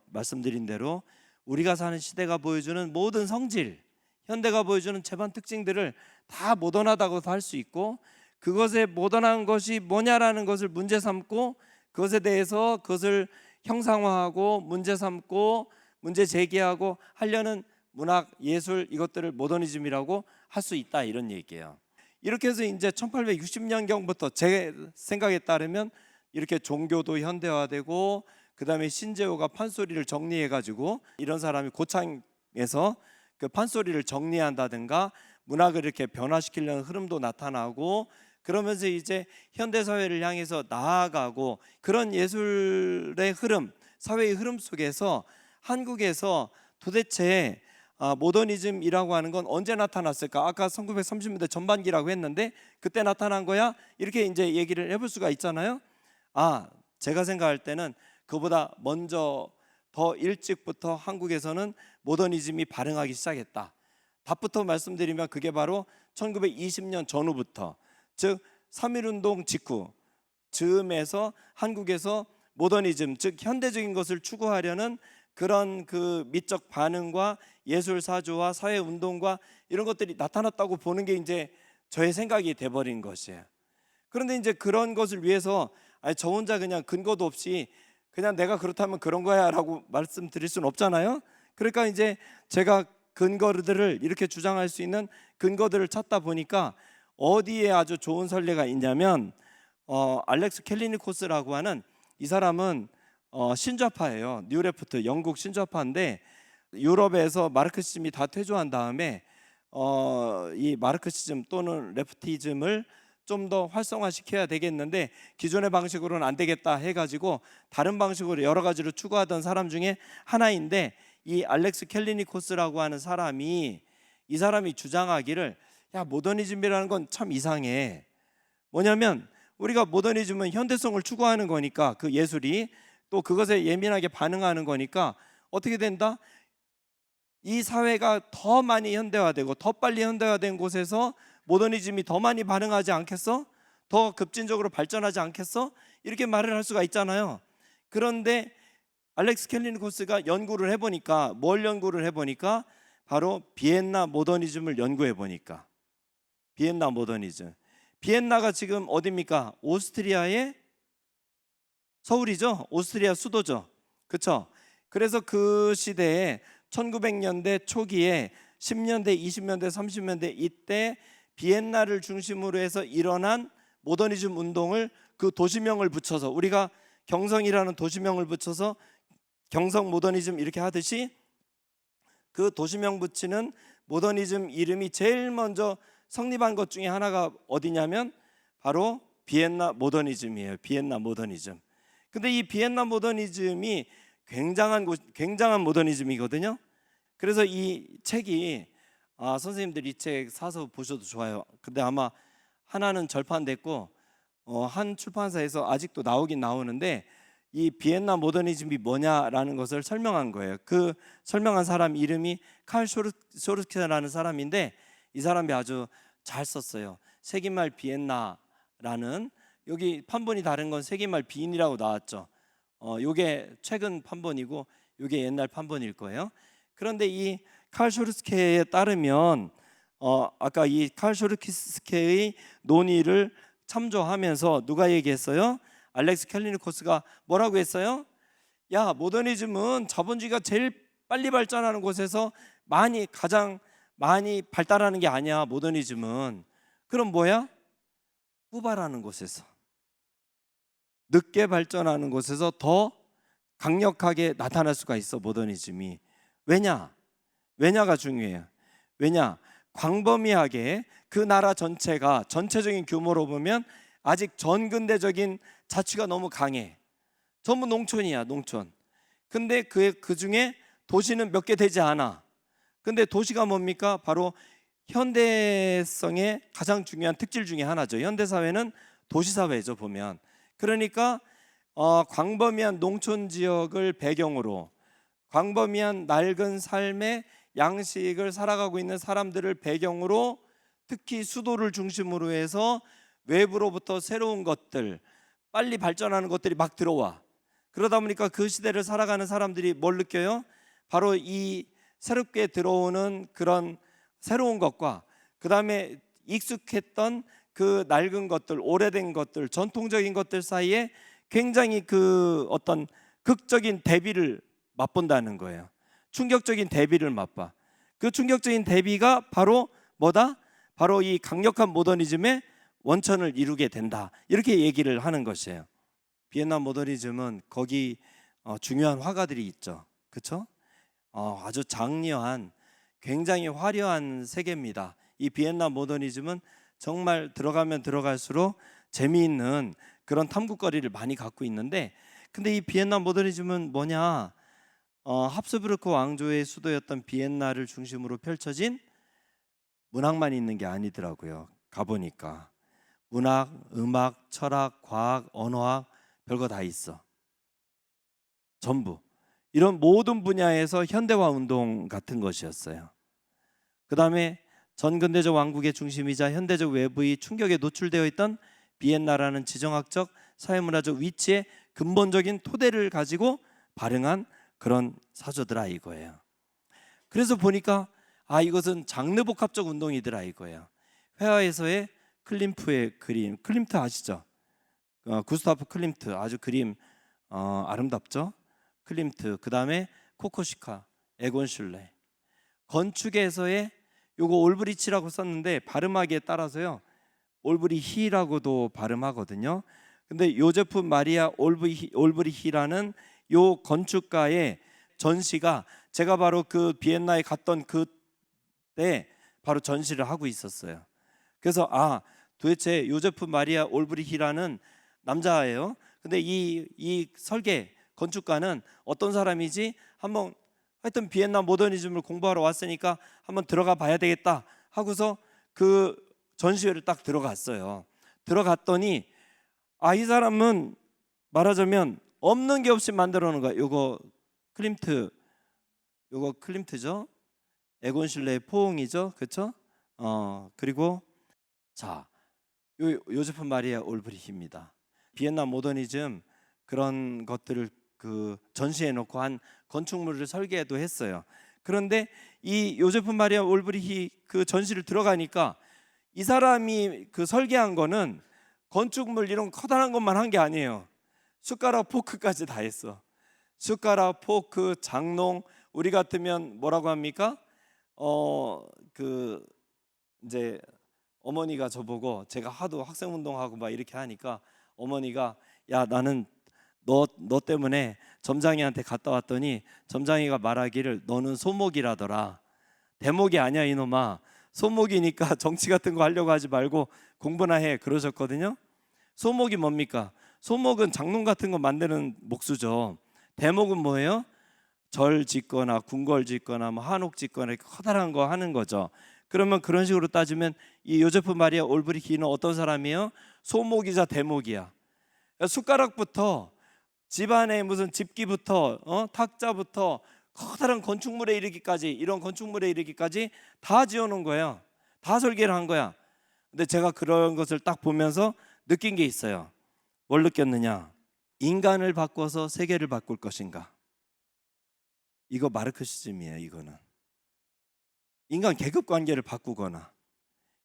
말씀드린 대로 우리가 사는 시대가 보여주는 모든 성질, 현대가 보여주는 재반 특징들을 다 모던하다고 할 수 있고, 그것의 모던한 것이 뭐냐라는 것을 문제 삼고 그것에 대해서 그것을 형상화하고 문제 삼고 문제 제기하고 하려는 문학, 예술, 이것들을 모더니즘이라고 할 수 있다, 이런 얘기예요. 이렇게 해서 이제 1860년경부터 제 생각에 따르면 이렇게 종교도 현대화되고, 그 다음에 신재호가 판소리를 정리해가지고 이런 사람이 고창에서 그 판소리를 정리한다든가 문학을 이렇게 변화시키려는 흐름도 나타나고, 그러면서 이제 현대 사회를 향해서 나아가고, 그런 예술의 흐름, 사회의 흐름 속에서 한국에서 도대체 모더니즘이라고 하는 건 언제 나타났을까? 아까 1930년대 전반기라고 했는데 그때 나타난 거야? 이렇게 이제 얘기를 해볼 수가 있잖아요. 제가 생각할 때는 그보다 먼저 더 일찍부터 한국에서는 모더니즘이 발흥하기 시작했다. 답부터 말씀드리면 그게 바로 1920년 전후부터, 즉 3.1운동 직후 즈음에서 한국에서 모더니즘, 즉 현대적인 것을 추구하려는 그런 그 미적 반응과 예술 사조와 사회 운동과 이런 것들이 나타났다고 보는 게 이제 저의 생각이 돼버린 것이에요. 그런데 이제 그런 것을 위해서 저 혼자 그냥 근거도 없이 그냥 내가 그렇다면 그런 거야 라고 말씀드릴 수는 없잖아요. 그러니까 이제 제가 근거들을 이렇게 주장할 수 있는 근거들을 찾다 보니까 어디에 아주 좋은 선례가 있냐면 알렉스 캘리니코스라고 하는 이 사람은 신좌파예요. 뉴레프트, 영국 신좌파인데 유럽에서 마르크시즘이 다 퇴조한 다음에 이 마르크시즘 또는 레프티즘을 좀 더 활성화시켜야 되겠는데 기존의 방식으로는 안 되겠다 해가지고 다른 방식으로 여러 가지로 추구하던 사람 중에 하나인데, 이 알렉스 캘리니코스라고 하는 사람이, 이 사람이 주장하기를 모더니즘이라는 건 참 이상해. 뭐냐면 우리가 모더니즘은 현대성을 추구하는 거니까, 그 예술이 또 그것에 예민하게 반응하는 거니까 어떻게 된다? 이 사회가 더 많이 현대화되고 더 빨리 현대화된 곳에서 모더니즘이 더 많이 반응하지 않겠어? 더 급진적으로 발전하지 않겠어? 이렇게 말을 할 수가 있잖아요. 그런데 알렉스 캘리니코스가 연구를 해보니까, 뭘 연구를 해보니까 바로 비엔나 모더니즘을 연구해보니까, 비엔나 모더니즘, 비엔나가 지금 어디입니까? 오스트리아의 서울이죠. 오스트리아 수도죠. 그렇죠? 그래서 그 시대에 1900년대 초기에 10년대, 20년대, 30년대 이때 비엔나를 중심으로 해서 일어난 모더니즘 운동을 그 도시명을 붙여서, 우리가 경성이라는 도시명을 붙여서 경성 모더니즘 이렇게 하듯이 그 도시명 붙이는 모더니즘 이름이 제일 먼저 성립한 것 중에 하나가 어디냐면 바로 비엔나 모더니즘이에요. 비엔나 모더니즘. 근데 이 비엔나 모더니즘이 굉장한 모더니즘이거든요. 그래서 이 책이 선생님들 이 책 사서 보셔도 좋아요. 근데 아마 하나는 절판됐고 한 출판사에서 아직도 나오긴 나오는데, 이 비엔나 모더니즘이 뭐냐라는 것을 설명한 거예요. 그 설명한 사람 이름이 칼 쇼르케라는 사람인데, 이 사람이 아주 잘 썼어요. 세기말 비엔나라는, 여기 판본이 다른 건 세기말 비인이라고 나왔죠. 요게 최근 판본이고 요게 옛날 판본일 거예요. 그런데 이 칼 쇼르스케에 따르면 아까 이 칼 쇼르스케의 논의를 참조하면서 누가 얘기했어요? 알렉스 캘리니코스가 뭐라고 했어요? 야, 모더니즘은 자본주의가 제일 빨리 발전하는 곳에서 가장 많이 발달하는 게 아니야. 모더니즘은. 그럼 뭐야? 후발하는 곳에서, 늦게 발전하는 곳에서 더 강력하게 나타날 수가 있어. 모더니즘이. 왜냐가 중요해요. 왜냐? 광범위하게 그 나라 전체가 전체적인 규모로 보면 아직 전근대적인 자치가 너무 강해. 전부 농촌이야, 농촌. 근데 그 중에 도시는 몇 개 되지 않아. 근데 도시가 뭡니까? 바로 현대성의 가장 중요한 특질 중에 하나죠. 현대 사회는 도시 사회죠, 보면. 그러니까 광범위한 농촌 지역을 배경으로, 광범위한 낡은 삶의 양식을 살아가고 있는 사람들을 배경으로, 특히 수도를 중심으로 해서 외부로부터 새로운 것들, 빨리 발전하는 것들이 막 들어와. 그러다 보니까 그 시대를 살아가는 사람들이 뭘 느껴요? 바로 이 새롭게 들어오는 그런 새로운 것과 그 다음에 익숙했던 그 낡은 것들, 오래된 것들, 전통적인 것들 사이에 굉장히 그 어떤 극적인 대비를 맛본다는 거예요. 충격적인 대비를 맛봐. 그 충격적인 대비가 바로 뭐다? 바로 이 강력한 모더니즘의 원천을 이루게 된다. 이렇게 얘기를 하는 것이에요. 비엔나 모더니즘은 거기 중요한 화가들이 있죠. 그렇죠? 아주 장려한, 굉장히 화려한 세계입니다. 이 비엔나 모더니즘은 정말 들어가면 들어갈수록 재미있는 그런 탐구거리를 많이 갖고 있는데, 근데 이 비엔나 모더니즘은 뭐냐? 합스부르크 왕조의 수도였던 비엔나를 중심으로 펼쳐진 문학만 있는 게 아니더라고요. 가보니까 문학, 음악, 철학, 과학, 언어학 별거 다 있어. 전부 이런 모든 분야에서 현대화 운동 같은 것이었어요. 그 다음에 전근대적 왕국의 중심이자 현대적 외부의 충격에 노출되어 있던 비엔나라는 지정학적, 사회문화적 위치의 근본적인 토대를 가지고 발행한 그런 사조더라 이거예요. 그래서 보니까 이것은 장르복합적 운동이더라 이거예요. 회화에서의 클림프의 그림, 클림트 아시죠? 구스타프 클림트, 아주 그림 아름답죠? 클림트, 그 다음에 코코시카, 에곤 슐레. 건축에서의 요거 올브리치라고 썼는데 발음하기에 따라서요 올브리히라고도 발음하거든요. 근데 요제프 마리아 올브리히라는 요 건축가의 전시가 제가 바로 그 비엔나에 갔던 그때 바로 전시를 하고 있었어요. 그래서 도대체 요제프 마리아 올브리히라는 남자예요. 근데 이 설계 건축가는 어떤 사람이지? 한번 하여튼 비엔나 모더니즘을 공부하러 왔으니까 한번 들어가 봐야 되겠다 하고서 그 전시회를 딱 들어갔어요. 들어갔더니 이 사람은 말하자면 없는 게 없이 만들어 놓은 거야. 요거 클림트죠. 에곤 실레의 포옹이죠. 그렇죠? 그리고 자, 요제프 마리아 올브리히입니다. 비엔나 모더니즘 그런 것들을 그 전시해 놓고 한 건축물을 설계도 했어요. 그런데 이 요제프 마리아 올브리히 그 전시를 들어가니까 이 사람이 그 설계한 거는 건축물 이런 커다란 것만 한 게 아니에요. 숟가락 포크까지 다 했어. 숟가락 포크 장롱. 우리 같으면 뭐라고 합니까? 그 이제 어머니가 저보고, 제가 하도 학생 운동하고 막 이렇게 하니까 어머니가, 야 나는 너 때문에 점장이한테 갔다 왔더니 점장이가 말하기를 너는 소목이라더라. 대목이 아니야 이놈아. 소목이니까 정치 같은 거 하려고 하지 말고 공부나 해, 그러셨거든요. 소목이 뭡니까? 소목은 장롱 같은 거 만드는 목수죠. 대목은 뭐예요? 절 짓거나 궁궐 짓거나 뭐 한옥 짓거나 이렇게 커다란 거 하는 거죠. 그러면 그런 식으로 따지면 이 요제프 마리아 올브리히는 어떤 사람이에요? 소목이자 대목이야. 숟가락부터 집안에 무슨 집기부터 탁자부터 커다란 건축물에 이르기까지, 이런 건축물에 이르기까지 다 지어놓은 거예요. 다 설계를 한 거야. 근데 제가 그런 것을 딱 보면서 느낀 게 있어요. 뭘 느꼈느냐? 인간을 바꿔서 세계를 바꿀 것인가? 이거 마르크시즘이에요. 이거는 인간 계급 관계를 바꾸거나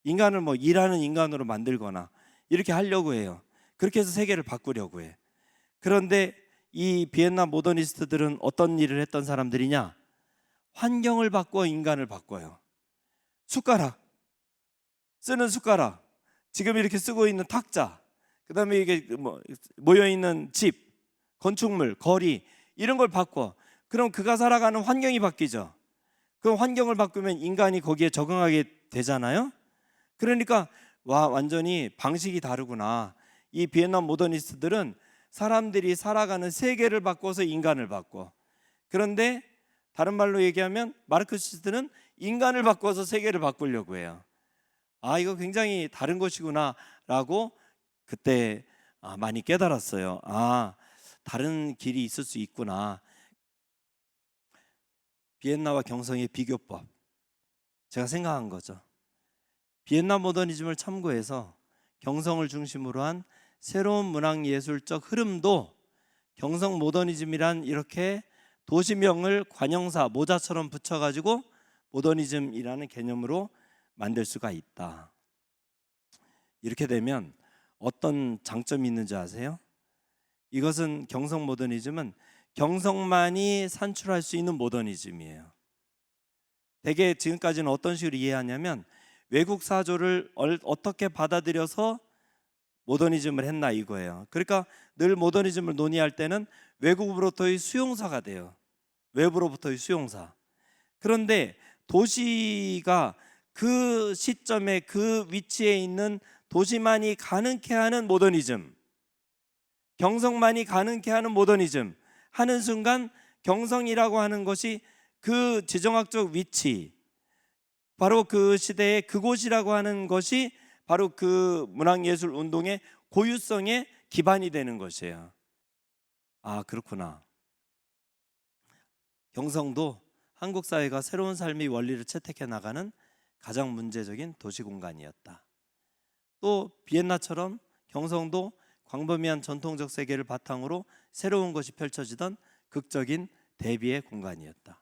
인간을 뭐 일하는 인간으로 만들거나 이렇게 하려고 해요. 그렇게 해서 세계를 바꾸려고 해. 그런데 이 비엔나 모더니스트들은 어떤 일을 했던 사람들이냐? 환경을 바꿔 인간을 바꿔요. 숟가락, 쓰는 숟가락, 지금 이렇게 쓰고 있는 탁자, 그다음에 이게 뭐 모여 있는 집, 건축물, 거리, 이런 걸 바꿔. 그럼 그가 살아가는 환경이 바뀌죠. 그 환경을 바꾸면 인간이 거기에 적응하게 되잖아요. 그러니까 와, 완전히 방식이 다르구나. 이 비엔나 모더니스트들은 사람들이 살아가는 세계를 바꿔서 인간을 바꿔. 그런데 다른 말로 얘기하면 마르크시스트는 인간을 바꿔서 세계를 바꾸려고 해요. 아, 이거 굉장히 다른 것이구나라고 그때 많이 깨달았어요. 아, 다른 길이 있을 수 있구나. 비엔나와 경성의 비교법, 제가 생각한 거죠. 비엔나 모더니즘을 참고해서 경성을 중심으로 한 새로운 문학예술적 흐름도 경성 모더니즘이란 이렇게 도시명을 관형사 모자처럼 붙여가지고 모더니즘이라는 개념으로 만들 수가 있다. 이렇게 되면 어떤 장점이 있는지 아세요? 이것은 경성 모더니즘은 경성만이 산출할 수 있는 모더니즘이에요. 대개 지금까지는 어떤 식으로 이해하냐면 외국 사조를 어떻게 받아들여서 모더니즘을 했나 이거예요. 그러니까 늘 모더니즘을 논의할 때는 외국으로부터의 수용사가 돼요. 외부로부터의 수용사. 그런데 도시가 그 시점에 그 위치에 있는 도시만이 가능케 하는 모더니즘, 경성만이 가능케 하는 모더니즘 하는 순간 경성이라고 하는 것이 그 지정학적 위치, 바로 그 시대의 그곳이라고 하는 것이 바로 그 문학예술 운동의 고유성의 기반이 되는 것이에요. 아, 그렇구나. 경성도 한국 사회가 새로운 삶의 원리를 채택해 나가는 가장 문제적인 도시 공간이었다. 또 비엔나처럼 경성도 광범위한 전통적 세계를 바탕으로 새로운 것이 펼쳐지던 극적인 대비의 공간이었다.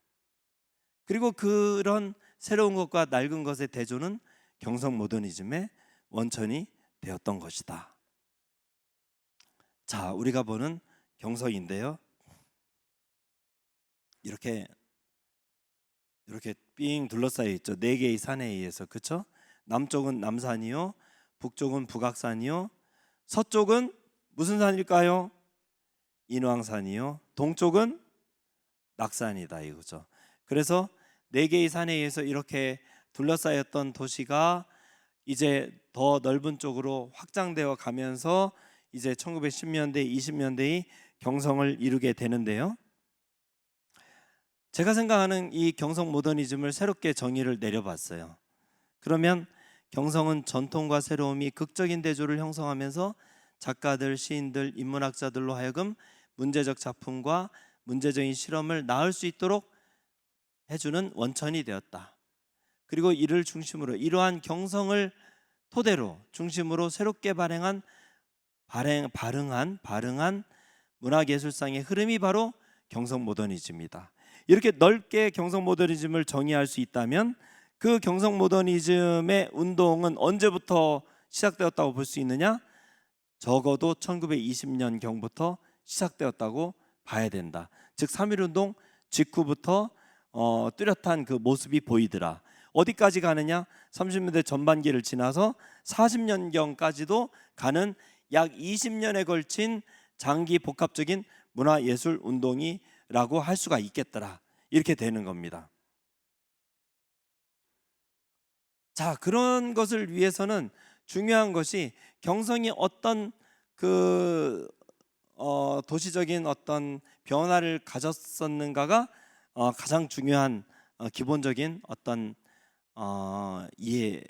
그리고 그런 새로운 것과 낡은 것의 대조는 경성 모더니즘의 원천이 되었던 것이다. 자, 우리가 보는 경성인데요. 이렇게 삥 둘러싸여 있죠. 4개의 산에 의해서. 그렇죠? 남쪽은 남산이요, 북쪽은 북악산이요, 서쪽은 무슨 산일까요? 인왕산이요, 동쪽은 낙산이다 이거죠. 그래서 4개의 산에 의해서 이렇게 둘러싸였던 도시가 이제 더 넓은 쪽으로 확장되어 가면서 이제 1910년대, 20년대의 경성을 이루게 되는데요. 제가 생각하는 이 경성 모더니즘을 새롭게 정의를 내려봤어요. 그러면 경성은 전통과 새로움이 극적인 대조를 형성하면서 작가들, 시인들, 인문학자들로 하여금 문제적 작품과 문제적인 실험을 낳을 수 있도록 해주는 원천이 되었다. 그리고 이를 중심으로 이러한 경성을 토대로 중심으로 새롭게 발행한 문학예술상의 흐름이 바로 경성 모더니즘이다. 이렇게 넓게 경성 모더니즘을 정의할 수 있다면 그 경성 모더니즘의 운동은 언제부터 시작되었다고 볼 수 있느냐? 적어도 1920년경부터 시작되었다고 봐야 된다. 즉 3.1운동 직후부터 뚜렷한 그 모습이 보이더라. 어디까지 가느냐? 30년대 전반기를 지나서 40년경까지도 가는 약 20년에 걸친 장기 복합적인 문화예술 운동이라고 할 수가 있겠더라. 이렇게 되는 겁니다. 자, 그런 것을 위해서는 중요한 것이 경성이 어떤 도시적인 어떤 변화를 가졌었는가가 가장 중요한 기본적인 어떤 이해,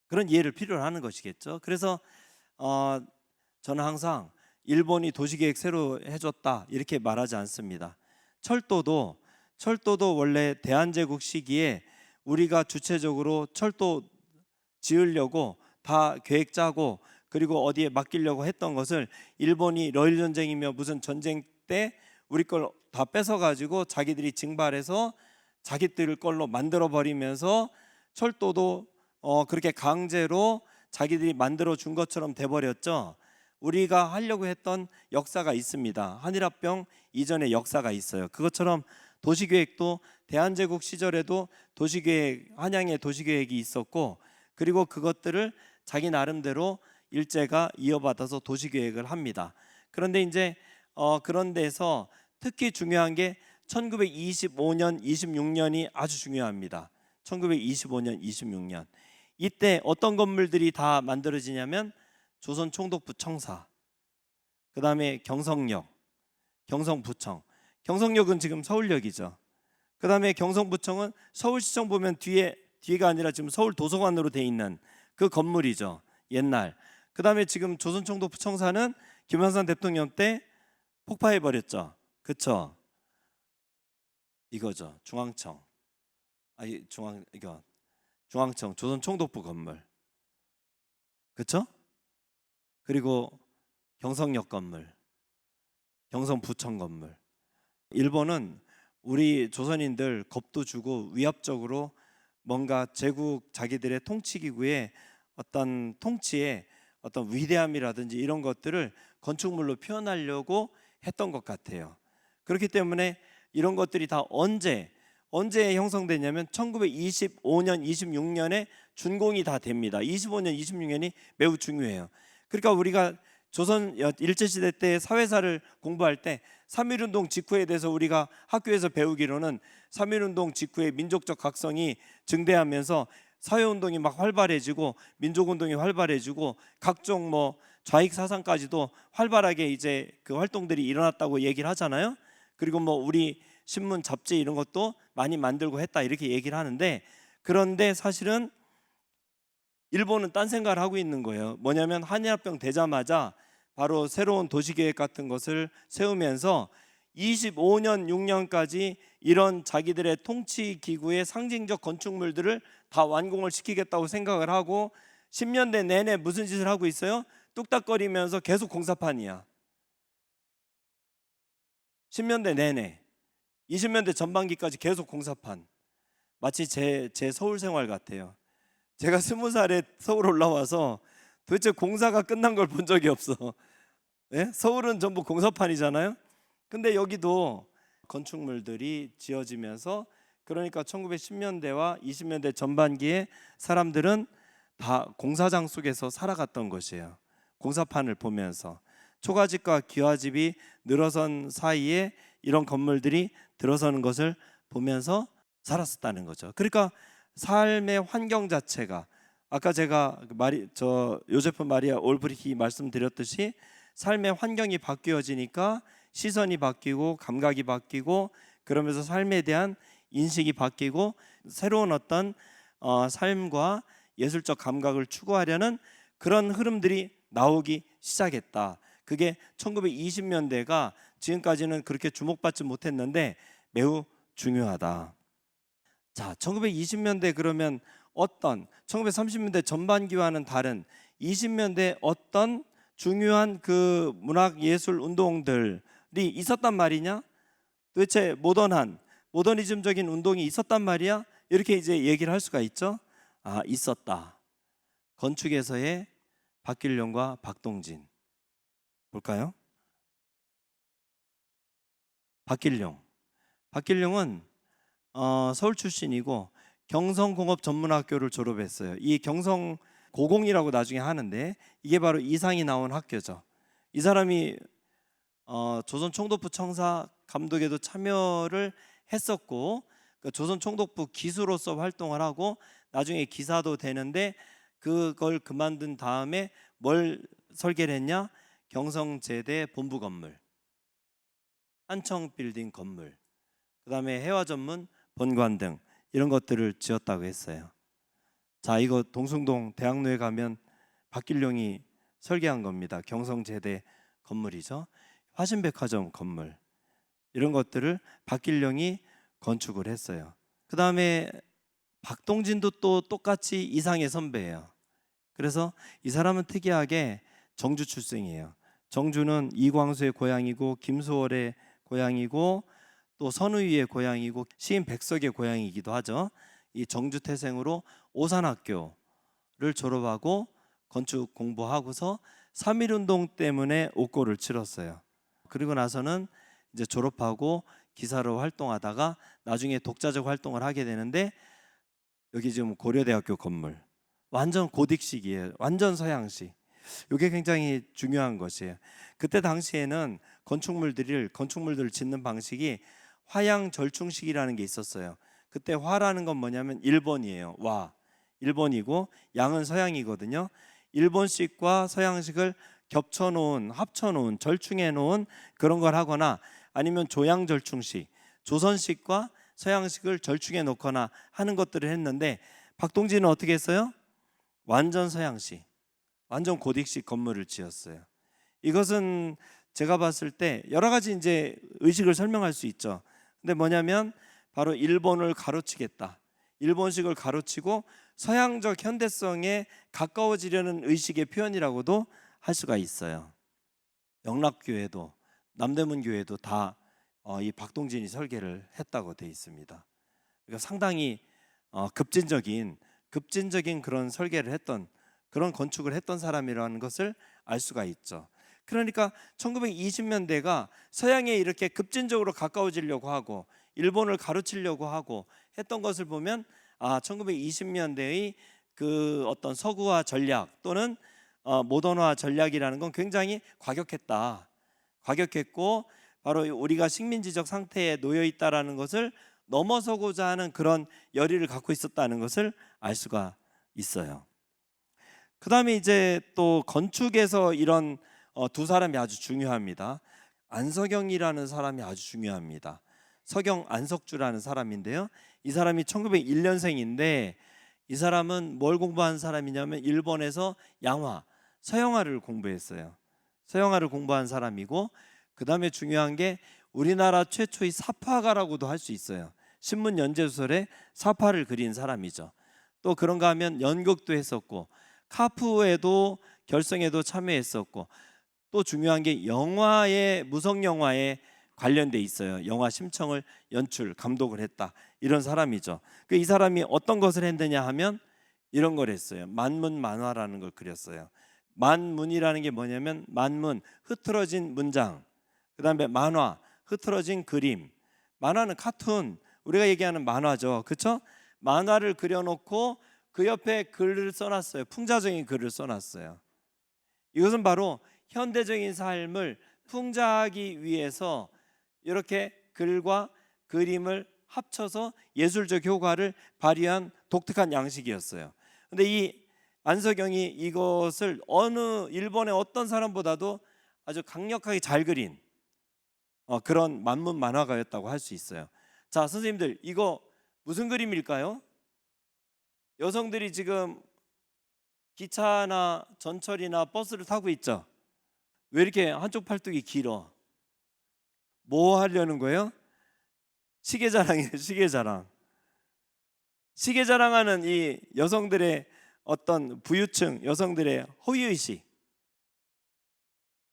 그런 이해를 필요로 하는 것이겠죠. 그래서 저는 항상 일본이 도시계획 새로 해줬다 이렇게 말하지 않습니다. 철도도 원래 대한제국 시기에 우리가 주체적으로 철도 지으려고 다 계획 짜고 그리고 어디에 맡기려고 했던 것을 일본이 러일 전쟁이며 무슨 전쟁 때 우리 걸 다 뺏어 가지고 자기들이 증발해서 자기들 걸로 만들어 버리면서 철도도 그렇게 강제로 자기들이 만들어 준 것처럼 돼 버렸죠. 우리가 하려고 했던 역사가 있습니다. 한일합병 이전의 역사가 있어요. 그것처럼 도시계획도 대한제국 시절에도 도시계획, 한양의 도시계획이 있었고 그리고 그것들을 자기 나름대로 일제가 이어받아서 도시계획을 합니다. 그런데 이제 그런 데서 특히 중요한 게 1925년, 26년이 아주 중요합니다. 1925년, 26년 이때 어떤 건물들이 다 만들어지냐면 조선총독부 청사, 그 다음에 경성역, 경성부청. 경성역은 지금 서울역이죠. 그 다음에 경성부청은 서울시청 보면 뒤가 아니라 지금 서울도서관으로 돼 있는 그 건물이죠. 옛날. 그 다음에 지금 조선총독부 청사는 김영삼 대통령 때 폭파해 버렸죠. 그쵸? 이거죠. 중앙청. 중앙청 조선총독부 건물. 그쵸? 그리고 경성역 건물, 경성부청 건물. 일본은 우리 조선인들 겁도 주고 위압적으로 뭔가 제국 자기들의 통치기구의 어떤 통치의 어떤 위대함이라든지 이런 것들을 건축물로 표현하려고 했던 것 같아요. 그렇기 때문에 이런 것들이 다 언제 형성되냐면 1925년, 26년에 준공이 다 됩니다. 25년, 26년이 매우 중요해요. 그러니까 우리가 조선 일제시대 때 사회사를 공부할 때 3.1운동 직후에 대해서 우리가 학교에서 배우기로는 3.1운동 직후에 민족적 각성이 증대하면서 사회운동이 막 활발해지고 민족운동이 활발해지고 각종 좌익 사상까지도 활발하게 이제 그 활동들이 일어났다고 얘기를 하잖아요. 그리고 우리 신문 잡지 이런 것도 많이 만들고 했다 이렇게 얘기를 하는데, 그런데 사실은 일본은 딴 생각을 하고 있는 거예요. 뭐냐면 한일합병 되자마자 바로 새로운 도시계획 같은 것을 세우면서 25년, 6년까지 이런 자기들의 통치기구의 상징적 건축물들을 다 완공을 시키겠다고 생각을 하고 10년대 내내 무슨 짓을 하고 있어요? 뚝딱거리면서 계속 공사판이야. 10년대 내내 20년대 전반기까지 계속 공사판. 마치 제 서울 생활 같아요. 제가 20살에 서울 올라와서 도대체 공사가 끝난 걸 본 적이 없어. 네? 서울은 전부 공사판이잖아요. 근데 여기도 건축물들이 지어지면서, 그러니까 1910년대와 20년대 전반기에 사람들은 다 공사장 속에서 살아갔던 것이에요. 공사판을 보면서 초가집과 기와집이 늘어선 사이에 이런 건물들이 들어서는 것을 보면서 살았었다는 거죠. 그러니까 삶의 환경 자체가 아까 제가 요제프 마리아 올브리히 말씀드렸듯이 삶의 환경이 바뀌어지니까 시선이 바뀌고 감각이 바뀌고 그러면서 삶에 대한 인식이 바뀌고 새로운 어떤 삶과 예술적 감각을 추구하려는 그런 흐름들이 나오기 시작했다. 그게 1920년대가 지금까지는 그렇게 주목받지 못했는데 매우 중요하다. 자, 1920년대 그러면 1930년대 전반기와는 다른 20년대 어떤 중요한 그 문학 예술 운동들이 있었단 말이냐? 도대체 모더니즘적인 운동이 있었단 말이야? 이렇게 이제 얘기를 할 수가 있죠. 아, 있었다. 건축에서의 박길룡과 박동진. 볼까요? 박길룡은 서울 출신이고 경성공업전문학교를 졸업했어요. 이 경성 고공이라고 나중에 하는데 이게 바로 이상이 나온 학교죠. 이 사람이 조선 총독부 청사 감독에도 참여를 했었고 그 조선 총독부 기수로서 활동을 하고 나중에 기사도 되는데 그걸 그만둔 다음에 뭘 설계를 했냐? 경성제대 본부 건물, 한청빌딩 건물, 그다음에 해화전문 본관 등 이런 것들을 지었다고 했어요. 자, 이거 동숭동 대학로에 가면 박길룡이 설계한 겁니다. 경성제대 건물이죠. 화신백화점 건물, 이런 것들을 박길룡이 건축을 했어요. 그 다음에 박동진도 또 똑같이 이상의 선배예요. 그래서 이 사람은 특이하게 정주 출생이에요. 정주는 이광수의 고향이고 김소월의 고향이고 또 선우위의 고향이고 시인 백석의 고향이기도 하죠. 이 정주 태생으로 오산학교를 졸업하고 건축 공부하고서 3.1운동 때문에 옥고를 치렀어요. 그리고 나서는 이제 졸업하고 기사로 활동하다가 나중에 독자적 활동을 하게 되는데 여기 지금 고려대학교 건물 완전 고딕식이에요. 완전 서양식. 이게 굉장히 중요한 것이에요. 그때 당시에는 건축물들을 짓는 방식이 화양 절충식이라는 게 있었어요. 그때 화라는 건 뭐냐면 일본이에요. 와, 일본이고 양은 서양이거든요. 일본식과 서양식을 합쳐놓은 절충해놓은 그런 걸 하거나 아니면 조양절충식, 조선식과 서양식을 절충해 놓거나 하는 것들을 했는데 박동진은 어떻게 했어요? 완전 서양식, 완전 고딕식 건물을 지었어요. 이것은 제가 봤을 때 여러 가지 이제 의식을 설명할 수 있죠. 근데 뭐냐면 바로 일본을 가로치겠다. 일본식을 가로치고 서양적 현대성에 가까워지려는 의식의 표현이라고도 할 수가 있어요. 영락교회도 남대문교회도 다 이 박동진이 설계를 했다고 되어 있습니다. 그러니까 상당히 급진적인 그런 설계를 했던 그런 건축을 했던 사람이라는 것을 알 수가 있죠. 그러니까 1920년대가 서양에 이렇게 급진적으로 가까워지려고 하고 일본을 가로치려고 하고 했던 것을 보면 1920년대의 그 어떤 서구화 전략 또는 모던화 전략이라는 건 굉장히 과격했고 바로 우리가 식민지적 상태에 놓여 있다라는 것을 넘어서고자 하는 그런 열의를 갖고 있었다는 것을 알 수가 있어요. 그 다음에 이제 또 건축에서 이런 두 사람이 아주 중요합니다. 안석영이라는 사람이 아주 중요합니다. 서경 안석주라는 사람인데요. 이 사람이 1901년생인데 이 사람은 뭘 공부한 사람이냐면 일본에서 서영화를 공부했어요. 서영화를 공부한 사람이고 그 다음에 중요한 게 우리나라 최초의 사파가라고도 할 수 있어요. 신문 연재소설에 사파를 그린 사람이죠. 또 그런가 하면 연극도 했었고 카프에도 결성에도 참여했었고 또 중요한 게 무성 영화에 관련돼 있어요. 영화 심청을 감독을 했다. 이런 사람이죠. 이 사람이 어떤 것을 했느냐 하면 이런 걸 했어요. 만문 만화라는 걸 그렸어요. 만문이라는 게 뭐냐면 만문, 흐트러진 문장. 그다음에 만화, 흐트러진 그림. 만화는 카툰, 우리가 얘기하는 만화죠. 그렇죠? 만화를 그려놓고 그 옆에 글을 써놨어요. 풍자적인 글을 써놨어요. 이것은 바로 현대적인 삶을 풍자하기 위해서 이렇게 글과 그림을 합쳐서 예술적 효과를 발휘한 독특한 양식이었어요. 근데 이 안석영이 이것을 일본의 어떤 사람보다도 아주 강력하게 잘 그린 그런 만문 만화가였다고 할 수 있어요. 자, 선생님들 이거 무슨 그림일까요? 여성들이 지금 기차나 전철이나 버스를 타고 있죠. 왜 이렇게 한쪽 팔뚝이 길어? 뭐 하려는 거예요? 시계자랑이에요. 시계자랑하는 이 여성들의 어떤 부유층 여성들의 허위의식,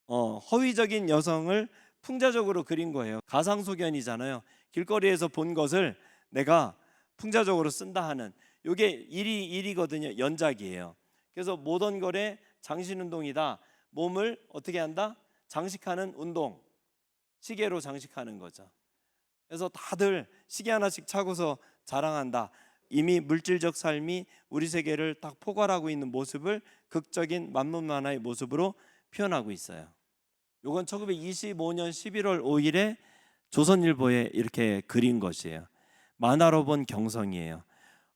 허위적인 여성을 풍자적으로 그린 거예요. 가상소견이잖아요. 길거리에서 본 것을 내가 풍자적으로 쓴다 하는 요게 일이거든요. 연작이에요. 그래서 모던 걸의 장신 운동이다. 몸을 어떻게 한다? 장식하는 운동. 시계로 장식하는 거죠. 그래서 다들 시계 하나씩 차고서 자랑한다. 이미 물질적 삶이 우리 세계를 딱 포괄하고 있는 모습을 극적인 만문 만화의 모습으로 표현하고 있어요. 요건 1925년 11월 5일에 조선일보에 이렇게 그린 것이에요. 만화로 본 경성이에요.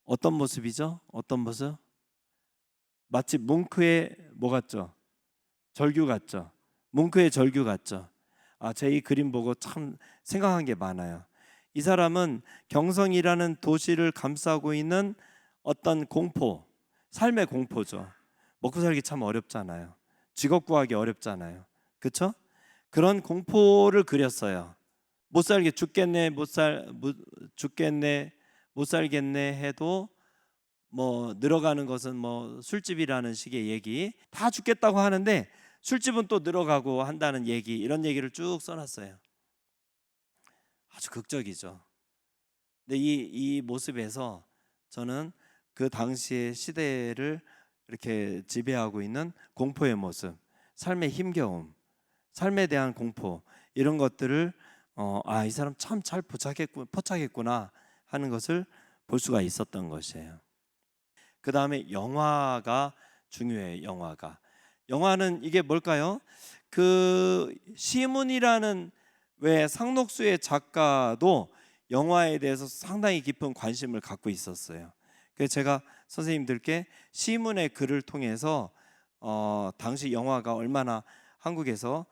어떤 모습이죠? 어떤 모습? 마치 뭉크의 뭐 같죠? 절규 같죠? 뭉크의 절규 같죠? 제 이 그림 보고 참 생각한 게 많아요. 이 사람은 경성이라는 도시를 감싸고 있는 어떤 공포, 삶의 공포죠. 먹고 살기 참 어렵잖아요. 직업 구하기 어렵잖아요. 그렇죠? 그런 공포를 그렸어요. 못 살게 죽겠네, 죽겠네, 못 살겠네 해도 뭐 늘어가는 것은 뭐 술집이라는 식의 얘기, 다 죽겠다고 하는데 술집은 또 늘어가고 한다는 얘기, 이런 얘기를 쭉 써놨어요. 아주 극적이죠. 근데 이 모습에서 저는 그 당시의 시대를 이렇게 지배하고 있는 공포의 모습, 삶의 힘겨움, 삶에 대한 공포, 이런 것들을 이 사람 참 잘 포착했구나 하는 것을 볼 수가 있었던 것이에요. 그 다음에 영화가 중요해요. 영화는 이게 뭘까요? 그 시문이라는 왜 상록수의 작가도 영화에 대해서 상당히 깊은 관심을 갖고 있었어요. 그래서 제가 선생님들께 시문의 글을 통해서 당시 영화가 얼마나 한국에서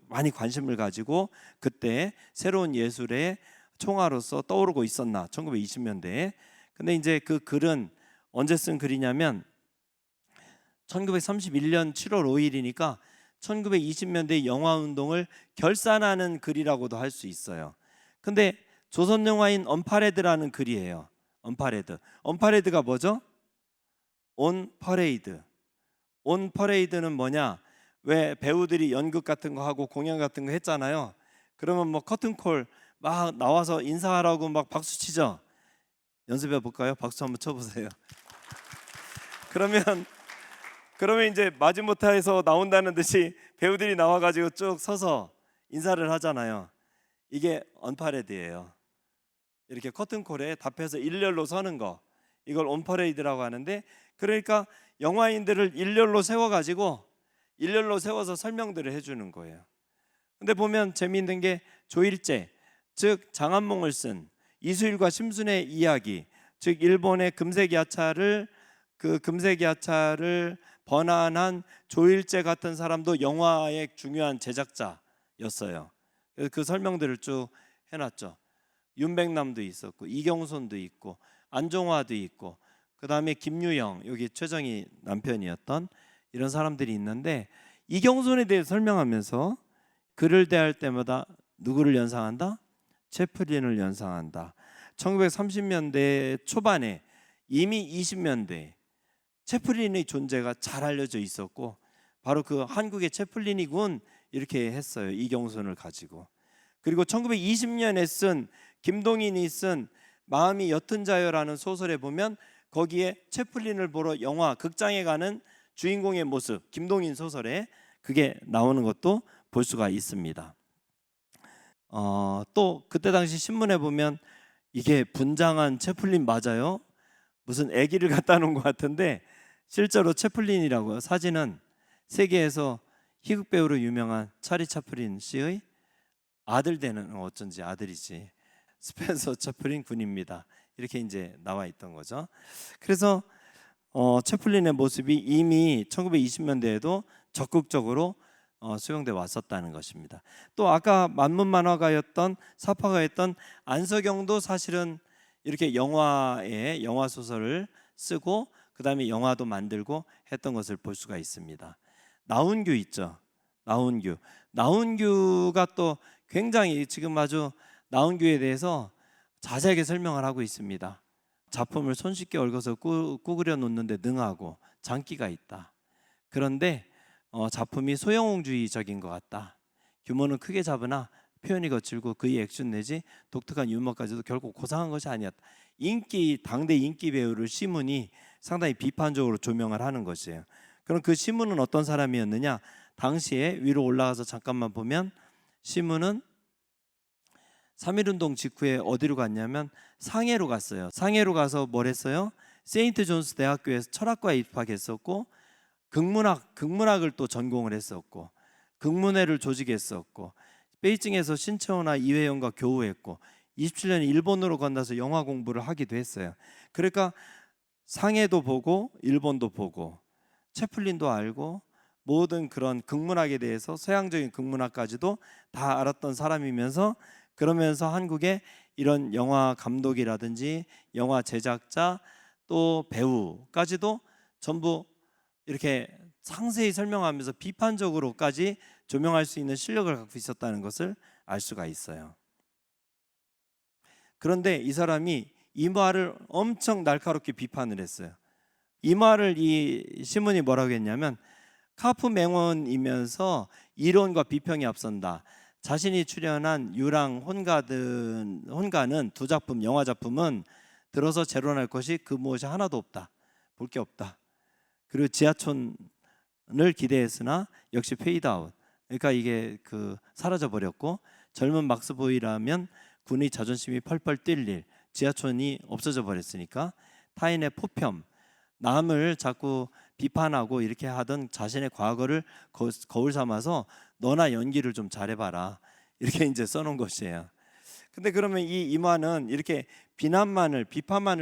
많이 관심을 가지고 그때 새로운 예술의 총화로서 떠오르고 있었나, 1920년대에. 근데 이제 그 글은 언제 쓴 글이냐면 1931년 7월 5일이니까 1920년대 영화 운동을 결산하는 글이라고도 할 수 있어요. 근데 조선 영화인 언파레드라는 글이에요. 언파레드가 뭐죠? 온 퍼레이드는 뭐냐? 왜 배우들이 연극 같은 거 하고 공연 같은 거 했잖아요. 그러면 뭐 커튼콜 막 나와서 인사하라고 막 박수 치죠. 연습해 볼까요? 박수 한번 쳐보세요. 그러면 이제 마지못해서 나온다는 듯이 배우들이 나와가지고 쭉 서서 인사를 하잖아요. 이게 언파레드예요. 이렇게 커튼콜에 답해서 일렬로 서는 거, 이걸 온퍼레이드라고 하는데, 그러니까 영화인들을 일렬로 세워서 설명들을 해주는 거예요. 근데 보면 재미있는 게 조일제, 즉 장안몽을 쓴 이수일과 심순의 이야기, 즉 일본의 금색야차를 번안한 조일제 같은 사람도 영화의 중요한 제작자였어요. 그래서 그 설명들을 쭉 해놨죠. 윤백남도 있었고 이경손도 있고 안종화도 있고 그 다음에 김유영, 여기 최정희 남편이었던 이런 사람들이 있는데, 이경손에 대해 설명하면서 그를 대할 때마다 누구를 연상한다? 채플린을 연상한다. 1930년대 초반에 이미 20년대 채플린의 존재가 잘 알려져 있었고, 바로 그 한국의 채플린이군 이렇게 했어요. 이경손을 가지고. 그리고 1920년에 김동인이 쓴 마음이 옅은 자여라는 소설에 보면 거기에 채플린을 보러 극장에 가는 주인공의 모습, 김동인 소설에 그게 나오는 것도 볼 수가 있습니다. 또 그때 당시 신문에 보면 이게 분장한 채플린 맞아요? 무슨 아기를 갖다 놓은 것 같은데 실제로 채플린이라고요. 사진은 세계에서 희극 배우로 유명한 찰리 채플린 씨의 아들 되는, 어쩐지 아들이지, 스펜서 채플린 군입니다. 이렇게 이제 나와 있던 거죠. 그래서 채플린의 모습이 이미 1920년대에도 적극적으로 수용돼 왔었다는 것입니다. 또 아까 만문 만화가였던 사파가였던 안석영도 사실은 이렇게 영화 소설을 쓰고 그 다음에 영화도 만들고 했던 것을 볼 수가 있습니다. 나훈규 있죠. 나훈규가 또 굉장히 지금 아주 나훈규에 대해서 자세하게 설명을 하고 있습니다. 작품을 손쉽게 얽어서 꾸그려 놓는데 능하고 장기가 있다. 그런데 작품이 소영웅주의적인 것 같다. 규모는 크게 잡으나 표현이 거칠고 그의 액션 내지 독특한 유머까지도 결국 고상한 것이 아니었다. 당대 인기 배우를 시문이 상당히 비판적으로 조명을 하는 것이에요. 그럼 그 시문은 어떤 사람이었느냐? 당시에 위로 올라가서 잠깐만 보면 시문은 3.1운동 직후에 어디로 갔냐면 상해로 갔어요. 상해로 가서 뭘 했어요? 세인트 존스 대학교에서 철학과에 입학했었고 극문학을 또 전공을 했었고 극문회를 조직했었고 베이징에서 신채호나 이회영과 교우했고 27년에 일본으로 건너서 영화 공부를 하기도 했어요. 그러니까 상해도 보고 일본도 보고 채플린도 알고 모든 그런 극문학에 대해서 서양적인 극문학까지도 다 알았던 사람이면서 그러면서 한국의 이런 영화 감독이라든지 영화 제작자 또 배우까지도 전부 이렇게 상세히 설명하면서 비판적으로까지 조명할 수 있는 실력을 갖고 있었다는 것을 알 수가 있어요. 그런데 이 사람이 이 말을 엄청 날카롭게 비판을 했어요. 이 말을 이 신문이 뭐라고 했냐면 카프 맹원이면서 이론과 비평이 앞선다. 자신이 출연한 유랑 혼가는 두 작품 영화 작품은 들어서 재론할 것이 그 무엇이 하나도 없다. 볼 게 없다. 그리고 지하촌을 기대했으나 역시 페이드아웃. 그러니까 이게 사라져 버렸고 젊은 막스보이라면 군의 자존심이 펄펄 뛸 일. 지하촌이 없어져 버렸으니까 타인의 포평, 남을 자꾸 비판하고 이렇게 하던 자신의 과거를 거울 삼아서 너나 연기를 좀 잘해봐라 이렇게 이제 써놓은 것이에요. 근데 그러면 이 이만은 이렇게 비판만을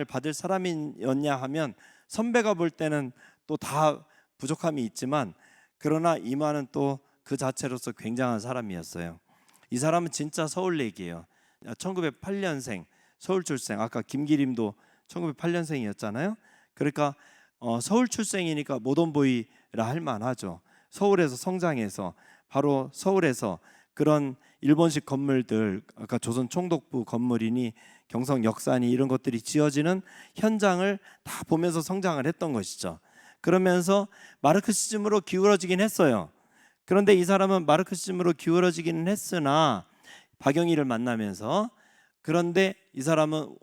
받을 사람이었냐 하면 선배가 볼 때는 또 다 부족함이 있지만 그러나 이만은 또 그 자체로서 굉장한 사람이었어요. 이 사람은 진짜 서울내기예요. 1908년생 서울 출생. 아까 김기림도 1908년생이었잖아요. 그러니까 서울 출생이니까 모던보이라 할 만하죠. 서울에서 성장해서 바로 서울에서 그런 일본식 건물들, 아까 조선 총독부 건물이니 경성 역사니 이런 것들이 지어지는 현장을 다 보면서 성장을 했던 것이죠. 그러면서 마르크시즘으로 기울어지긴 했어요. 그런데 이 사람은 마르크시즘으로 기울어지기는 했으나 박영희를 만나면서 그런데 이 사람은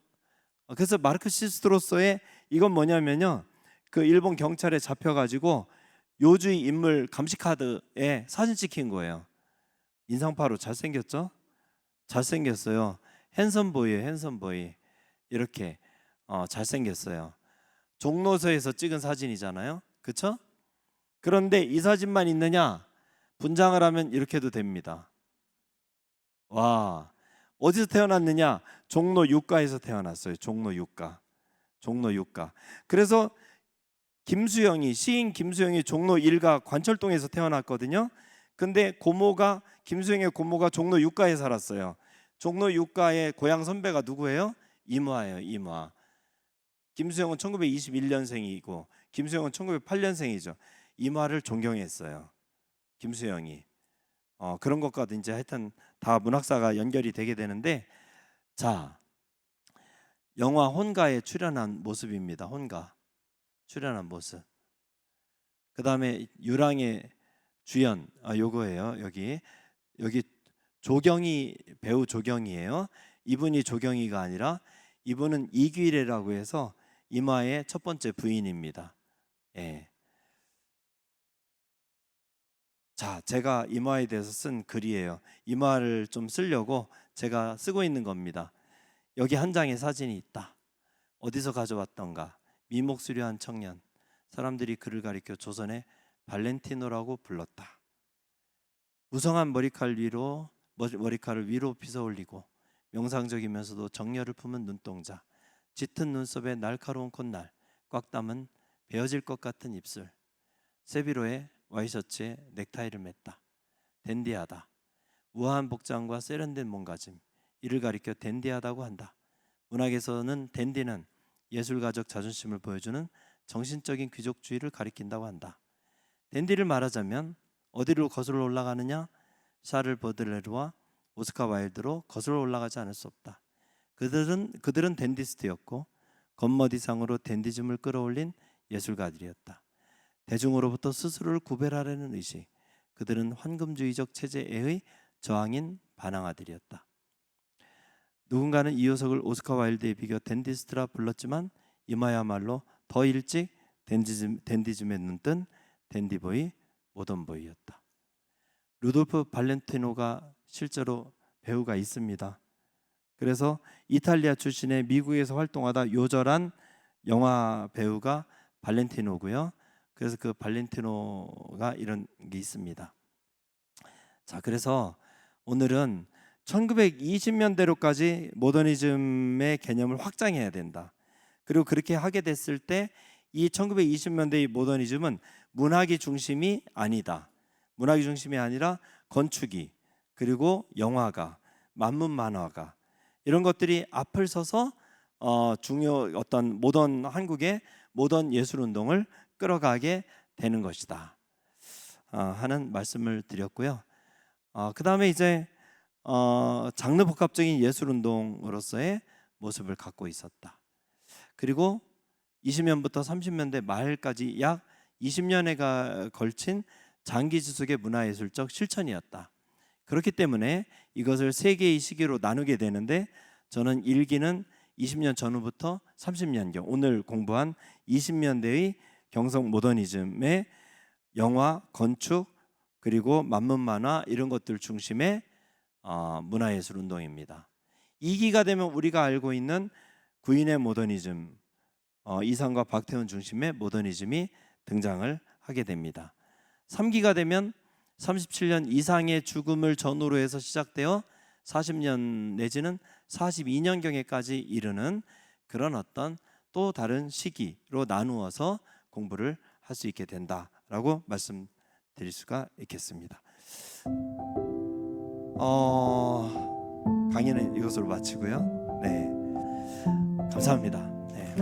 그래서 마르크시스트로서의 이건 뭐냐면요. 그 일본 경찰에 잡혀가지고 요주의 인물 감시 카드에 사진 찍힌 거예요. 인상파로 잘생겼죠? 잘생겼어요. 핸섬보이예요. 핸섬보이. 이렇게 잘생겼어요. 종로서에서 찍은 사진이잖아요. 그렇죠? 그런데 이 사진만 있느냐? 분장을 하면 이렇게도 됩니다. 와, 어디서 태어났느냐? 종로 6가에서 태어났어요. 종로 6가. 종로 6가. 그래서 시인 김수영이 종로 1가 관철동에서 태어났거든요. 근데 김수영의 고모가 종로 6가에 살았어요. 종로 6가의 고향 선배가 누구예요? 이무화예요. 이무화. 김수영은 1921년생이고 김수영은 1908년생이죠. 이무화를 존경했어요. 김수영이. 그런 것과도 이제 하여튼 다 문학사가 연결이 되게 되는데, 자, 영화 혼가에 출연한 모습입니다. 혼가 출연한 모습. 그 다음에 유랑의 주연, 요거예요. 여기 조경희, 배우 조경희예요. 이분이 조경희가 아니라 이분은 이귀래라고 해서 이마의 첫 번째 부인입니다. 예. 자, 제가 이마에 대해서 쓴 글이에요. 이마를 좀 쓰려고 제가 쓰고 있는 겁니다. 여기 한 장의 사진이 있다. 어디서 가져왔던가? 미목수려한 청년. 사람들이 그를 가리켜 조선의 발렌티노라고 불렀다. 무성한 머리칼을 위로 빗어 올리고 명상적이면서도 정열을 품은 눈동자, 짙은 눈썹에 날카로운 콧날, 꽉 담은 베어질 것 같은 입술, 세비로의 와이셔츠에 넥타이를 맸다. 댄디하다. 우아한 복장과 세련된 몸가짐, 이를 가리켜 댄디하다고 한다. 문학에서는 댄디는 예술가적 자존심을 보여주는 정신적인 귀족주의를 가리킨다고 한다. 댄디를 말하자면 어디로 거슬러 올라가느냐? 샤를 보들레르와 오스카 와일드로 거슬러 올라가지 않을 수 없다. 그들은 댄디스트였고 겉멋이상으로 댄디즘을 끌어올린 예술가들이었다. 대중으로부터 스스로를 구별하려는 의식, 그들은 황금주의적 체제의 저항인 반항아들이었다. 누군가는 이효석을 오스카 와일드에 비교 댄디스트라 불렀지만 이마야말로 더 일찍 댄디즘에 눈뜬 댄디보이, 모던보이였다. 루돌프 발렌티노가 실제로 배우가 있습니다. 그래서 이탈리아 출신의 미국에서 활동하다 요절한 영화 배우가 발렌티노고요. 그래서 그 발렌티노가 이런 게 있습니다. 자, 그래서 오늘은 1920년대로까지 모더니즘의 개념을 확장해야 된다. 그리고 그렇게 하게 됐을 때 이 1920년대의 모더니즘은 문학이 중심이 아니다. 문학이 중심이 아니라 건축이, 그리고 영화가, 만문 만화가, 이런 것들이 앞을 서서 어떤 모던 한국의 모던 예술 운동을 끌어가게 되는 것이다 하는 말씀을 드렸고요. 그 다음에 이제 장르 복합적인 예술 운동으로서의 모습을 갖고 있었다. 그리고 20년부터 30년대 말까지 약 20년에 걸친 장기 지속의 문화예술적 실천이었다. 그렇기 때문에 이것을 세 개의 시기로 나누게 되는데, 저는 1기는 20년 전후부터 30년경, 오늘 공부한 20년대의 경성 모더니즘의 영화, 건축, 그리고 만문 만화, 이런 것들 중심의 문화예술 운동입니다. 2기가 되면 우리가 알고 있는 구인의 모더니즘, 이상과 박태훈 중심의 모더니즘이 등장을 하게 됩니다. 3기가 되면 37년 이상의 죽음을 전후로 해서 시작되어 40년 내지는 42년경에까지 이르는 그런 어떤 또 다른 시기로 나누어서 공부를 할 수 있게 된다라고 말씀드릴 수가 있겠습니다. 강의는 이것으로 마치고요. 네, 감사합니다. 네.